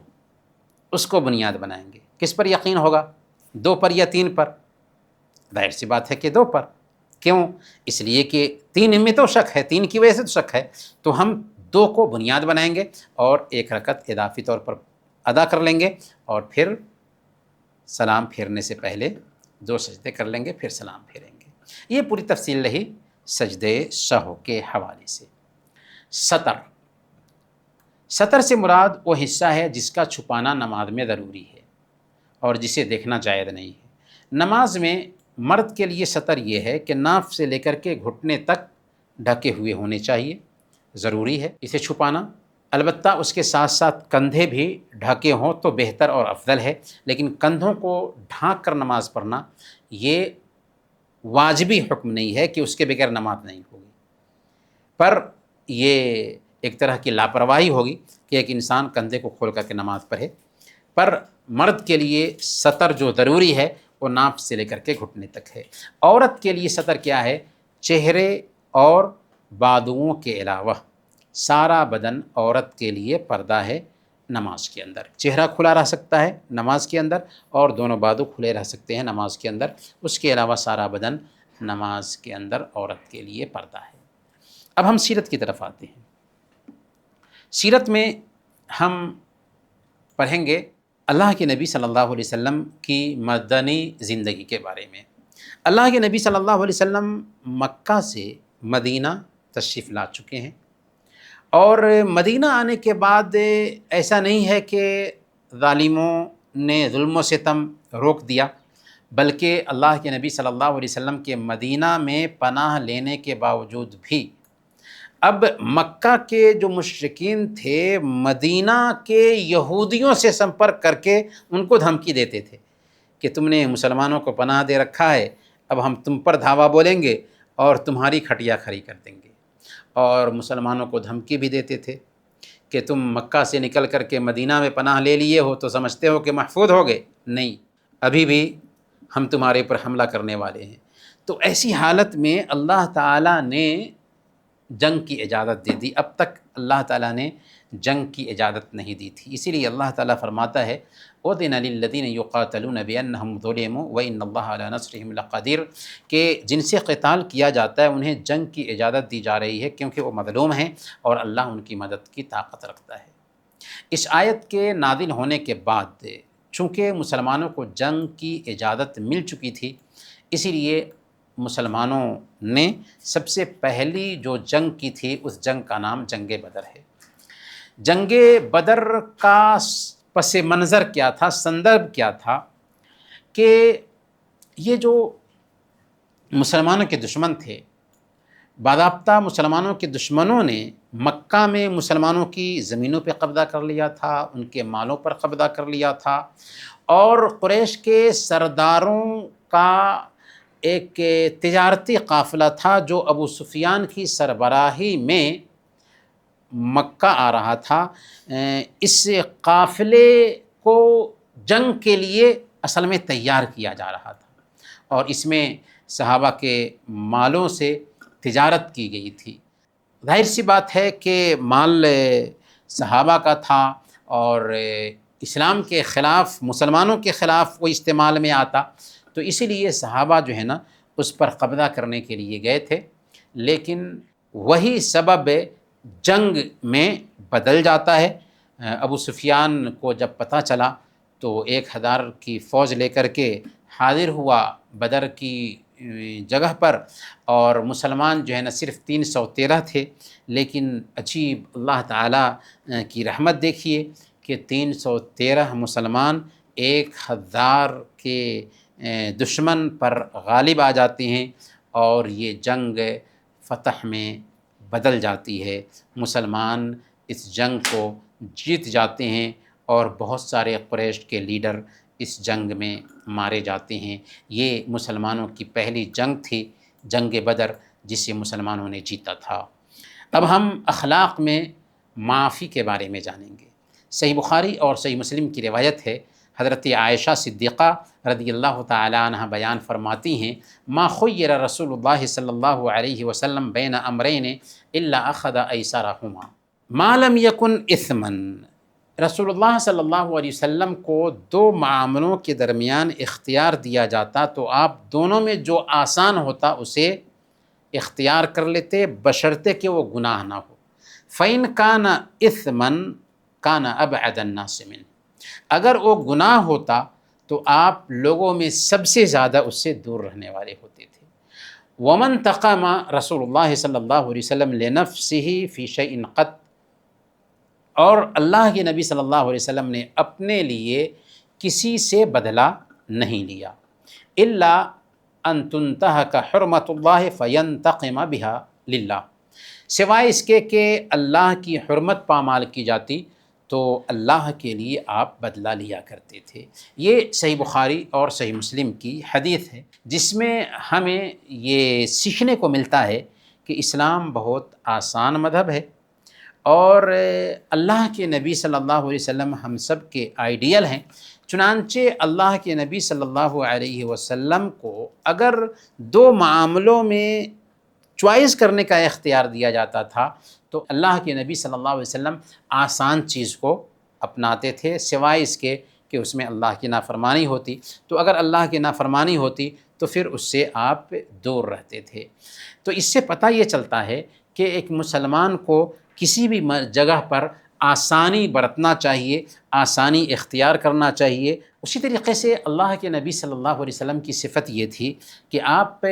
اس کو بنیاد بنائیں گے۔ کس پر یقین ہوگا؟ 2 پر یا 3 پر؟ ظاہر سی بات ہے کہ 2 پر۔ کیوں؟ اس لیے کہ 3 میں تو شک ہے، 3 کی وجہ سے تو شک ہے، تو ہم 2 کو بنیاد بنائیں گے اور 1 رکعت اضافی طور پر ادا کر لیں گے اور پھر سلام پھیرنے سے پہلے 2 سجدے کر لیں گے، پھر سلام پھیریں گے۔ یہ پوری تفصیل رہی سجدے سہو کے حوالے سے۔ سطر سے مراد وہ حصہ ہے جس کا چھپانا نماز میں ضروری ہے اور جسے دیکھنا جائز نہیں ہے۔ نماز میں مرد کے لیے سطر یہ ہے کہ ناف سے لے کر کے گھٹنے تک ڈھکے ہوئے ہونے چاہیے، ضروری ہے اسے چھپانا۔ البتہ اس کے ساتھ ساتھ کندھے بھی ڈھکے ہوں تو بہتر اور افضل ہے، لیکن کندھوں کو ڈھانک کر نماز پڑھنا یہ واجبی حکم نہیں ہے کہ اس کے بغیر نماز نہیں ہوگی، پر یہ ایک طرح کی لاپرواہی ہوگی کہ ایک انسان کندھے کو کھول کر کے نماز پڑھے۔ پر مرد کے لیے سطر جو ضروری ہے وہ ناف سے لے کر کے گھٹنے تک ہے۔ عورت کے لیے سطر کیا ہے؟ چہرے اور بازوؤں کے علاوہ سارا بدن عورت کے لیے پردہ ہے نماز کے اندر۔ چہرہ کھلا رہ سکتا ہے نماز کے اندر اور دونوں بازو کھلے رہ سکتے ہیں نماز کے اندر، اس کے علاوہ سارا بدن نماز کے اندر عورت کے لیے پردہ ہے۔ اب ہم سیرت کی طرف آتے ہیں۔ سیرت میں ہم پڑھیں گے اللہ کے نبی صلی اللہ علیہ وسلم کی مدنی زندگی کے بارے میں۔ اللہ کے نبی صلی اللہ علیہ وسلم مکہ سے مدینہ تشریف لا چکے ہیں اور مدینہ آنے کے بعد ایسا نہیں ہے کہ ظالموں نے ظلم و ستم روک دیا، بلکہ اللہ کے نبی صلی اللہ علیہ وسلم کے مدینہ میں پناہ لینے کے باوجود بھی اب مکہ کے جو مشرکین تھے مدینہ کے یہودیوں سے سمپرک کر کے ان کو دھمکی دیتے تھے کہ تم نے مسلمانوں کو پناہ دے رکھا ہے، اب ہم تم پر دھاوا بولیں گے اور تمہاری کھٹیا کھڑی کر دیں گے، اور مسلمانوں کو دھمکی بھی دیتے تھے کہ تم مکہ سے نکل کر کے مدینہ میں پناہ لے لیے ہو تو سمجھتے ہو کہ محفوظ ہو گئے، نہیں، ابھی بھی ہم تمہارے پر حملہ کرنے والے ہیں۔ تو ایسی حالت میں اللہ تعالیٰ نے جنگ کی اجازت دے دی، اب تک اللہ تعالیٰ نے جنگ کی اجازت نہیں دی تھی، اسی لیے اللہ تعالیٰ فرماتا ہے اُذِنَ لِلَّذِينَ يُقَاتَلُونَ بِأَنَّهُمْ ظُلِمُوا وَإِنَّ اللَّهَ عَلَىٰ نَصْرِهِمْ لَقَدِيرٌ، کہ جن سے قتال کیا جاتا ہے انہیں جنگ کی اجازت دی جا رہی ہے کیونکہ وہ مظلوم ہیں اور اللہ ان کی مدد کی طاقت رکھتا ہے۔ اس آیت کے نازل ہونے کے بعد چونکہ مسلمانوں کو جنگ کی اجازت مل چکی تھی، اسی لیے مسلمانوں نے سب سے پہلی جو جنگ کی تھی اس جنگ کا نام جنگ بدر ہے۔ جنگ بدر کا پس منظر کیا تھا، سندرب کیا تھا کہ یہ جو مسلمانوں کے دشمن تھے، باضابطہ مسلمانوں کے دشمنوں نے مکہ میں مسلمانوں کی زمینوں پہ قبضہ کر لیا تھا، ان کے مالوں پر قبضہ کر لیا تھا، اور قریش کے سرداروں کا ایک تجارتی قافلہ تھا جو ابو سفیان کی سربراہی میں مکہ آ رہا تھا، اس قافلے کو جنگ کے لیے اصل میں تیار کیا جا رہا تھا، اور اس میں صحابہ کے مالوں سے تجارت کی گئی تھی۔ ظاہر سی بات ہے کہ مال صحابہ کا تھا اور اسلام کے خلاف، مسلمانوں کے خلاف وہ استعمال میں آتا، تو اسی لیے صحابہ جو ہے نا اس پر قبضہ کرنے کے لیے گئے تھے، لیکن وہی سبب جنگ میں بدل جاتا ہے۔ ابو سفیان کو جب پتہ چلا تو 1000 کی فوج لے کر کے حاضر ہوا بدر کی جگہ پر، اور مسلمان جو ہے نا صرف 313 تھے، لیکن عجیب اللہ تعالیٰ کی رحمت دیکھیے کہ 313 مسلمان 1000 کے دشمن پر غالب آ جاتے ہیں، اور یہ جنگ فتح میں بدل جاتی ہے، مسلمان اس جنگ کو جیت جاتے ہیں، اور بہت سارے قریش کے لیڈر اس جنگ میں مارے جاتے ہیں۔ یہ مسلمانوں کی پہلی جنگ تھی، جنگ بدر، جسے مسلمانوں نے جیتا تھا۔ اب ہم اخلاق میں معافی کے بارے میں جانیں گے۔ صحیح بخاری اور صحیح مسلم کی روایت ہے، حضرت عائشہ صدیقہ رضی اللہ تعالیٰ عنہ بیان فرماتی ہیں، ما خیر رسول اللہ صلی اللہ علیہ وسلم بین امرین الا اخذ ایسرہما ما لم یکن اثما۔ رسول اللہ صلی اللہ علیہ وسلم کو 2 معاملوں کے درمیان اختیار دیا جاتا تو آپ دونوں میں جو آسان ہوتا اسے اختیار کر لیتے، بشرطے کہ وہ گناہ نہ ہو۔ فَإِنْ كَانَ إِثْمًا كَانَ أَبْعَدَ النَّاسِ مِنْهُ، اگر وہ گناہ ہوتا تو آپ لوگوں میں سب سے زیادہ اس سے دور رہنے والے ہوتے تھے۔ وَمَنْ تَقَامَ رسول اللہ صلی اللہ علیہ وسلم لِنَفْسِهِ فِي شَيْءٍ قَطْ، اور اللہ کے نبی صلی اللہ علیہ وسلم نے اپنے لیے کسی سے بدلہ نہیں لیا، الا ان تنتہک حرمت اللہ فینتقم بہا للہ، سوائے اس کے کہ اللہ کی حرمت پامال کی جاتی تو اللہ کے لیے آپ بدلہ لیا کرتے تھے۔ یہ صحیح بخاری اور صحیح مسلم کی حدیث ہے، جس میں ہمیں یہ سیکھنے کو ملتا ہے کہ اسلام بہت آسان مذہب ہے، اور اللہ کے نبی صلی اللہ علیہ وسلم ہم سب کے آئیڈیل ہیں۔ چنانچہ اللہ کے نبی صلی اللہ علیہ وسلم کو اگر 2 معاملوں میں چوائس کرنے کا اختیار دیا جاتا تھا تو اللہ کے نبی صلی اللہ علیہ وسلم آسان چیز کو اپناتے تھے، سوائے اس کے کہ اس میں اللہ کی نافرمانی ہوتی، تو اگر اللہ کی نافرمانی ہوتی تو پھر اس سے آپ دور رہتے تھے۔ تو اس سے پتہ یہ چلتا ہے کہ ایک مسلمان کو کسی بھی جگہ پر آسانی برتنا چاہیے، آسانی اختیار کرنا چاہیے۔ اسی طریقے سے اللہ کے نبی صلی اللہ علیہ وسلم کی صفت یہ تھی کہ آپ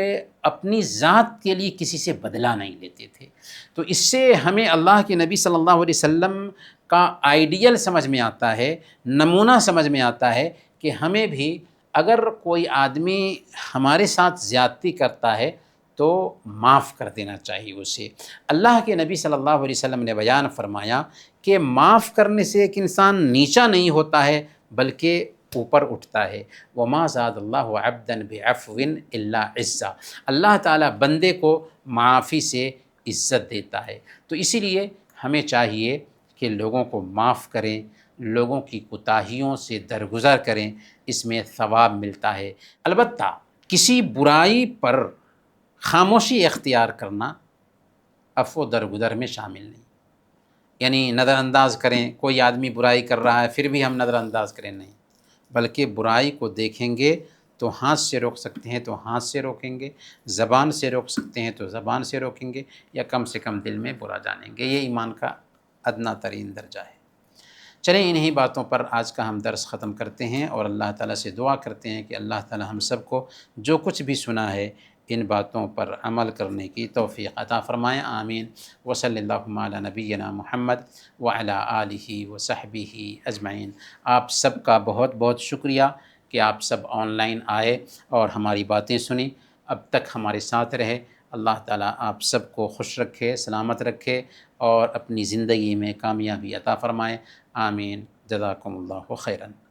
اپنی ذات کے لیے کسی سے بدلہ نہیں لیتے تھے۔ تو اس سے ہمیں اللہ کے نبی صلی اللہ علیہ وسلم کا آئیڈیل سمجھ میں آتا ہے، نمونہ سمجھ میں آتا ہے کہ ہمیں بھی اگر کوئی آدمی ہمارے ساتھ زیادتی کرتا ہے تو معاف کر دینا چاہیے اسے۔ اللہ کے نبی صلی اللہ علیہ وسلم نے بیان فرمایا کہ معاف کرنے سے ایک انسان نیچا نہیں ہوتا ہے بلکہ اوپر اٹھتا ہے۔ وَمَا زَادَ اللَّهُ عَبْدًا بِعَفْوٍ إِلَّا عِزًّا، اللہ تعالیٰ بندے کو معافی سے عزت دیتا ہے۔ تو اسی لیے ہمیں چاہیے کہ لوگوں کو معاف کریں، لوگوں کی کوتاہیوں سے درگزر کریں، اس میں ثواب ملتا ہے۔ البتہ کسی برائی پر خاموشی اختیار کرنا عفو درگزر میں شامل نہیں، یعنی نظر انداز کریں، کوئی آدمی برائی کر رہا ہے پھر بھی ہم نظر انداز کریں، نہیں، بلکہ برائی کو دیکھیں گے تو ہاتھ سے روک سکتے ہیں تو ہاتھ سے روکیں گے، زبان سے روک سکتے ہیں تو زبان سے روکیں گے، یا کم سے کم دل میں برا جانیں گے۔ یہ ایمان کا ادنیٰ ترین درجہ ہے۔ چلیں انہی باتوں پر آج کا ہم درس ختم کرتے ہیں، اور اللہ تعالیٰ سے دعا کرتے ہیں کہ اللہ تعالیٰ ہم سب کو جو کچھ بھی سنا ہے ان باتوں پر عمل کرنے کی توفیق عطا فرمائیں، آمین۔ وصلی اللہ علی نبینا محمد وعلی آلہ وصحبہ اجمعین۔ آپ سب کا بہت بہت شکریہ کہ آپ سب آن لائن آئے اور ہماری باتیں سنیں، اب تک ہمارے ساتھ رہے۔ اللہ تعالیٰ آپ سب کو خوش رکھے، سلامت رکھے، اور اپنی زندگی میں کامیابی عطا فرمائے، آمین۔ جزاکم اللہ خیراً۔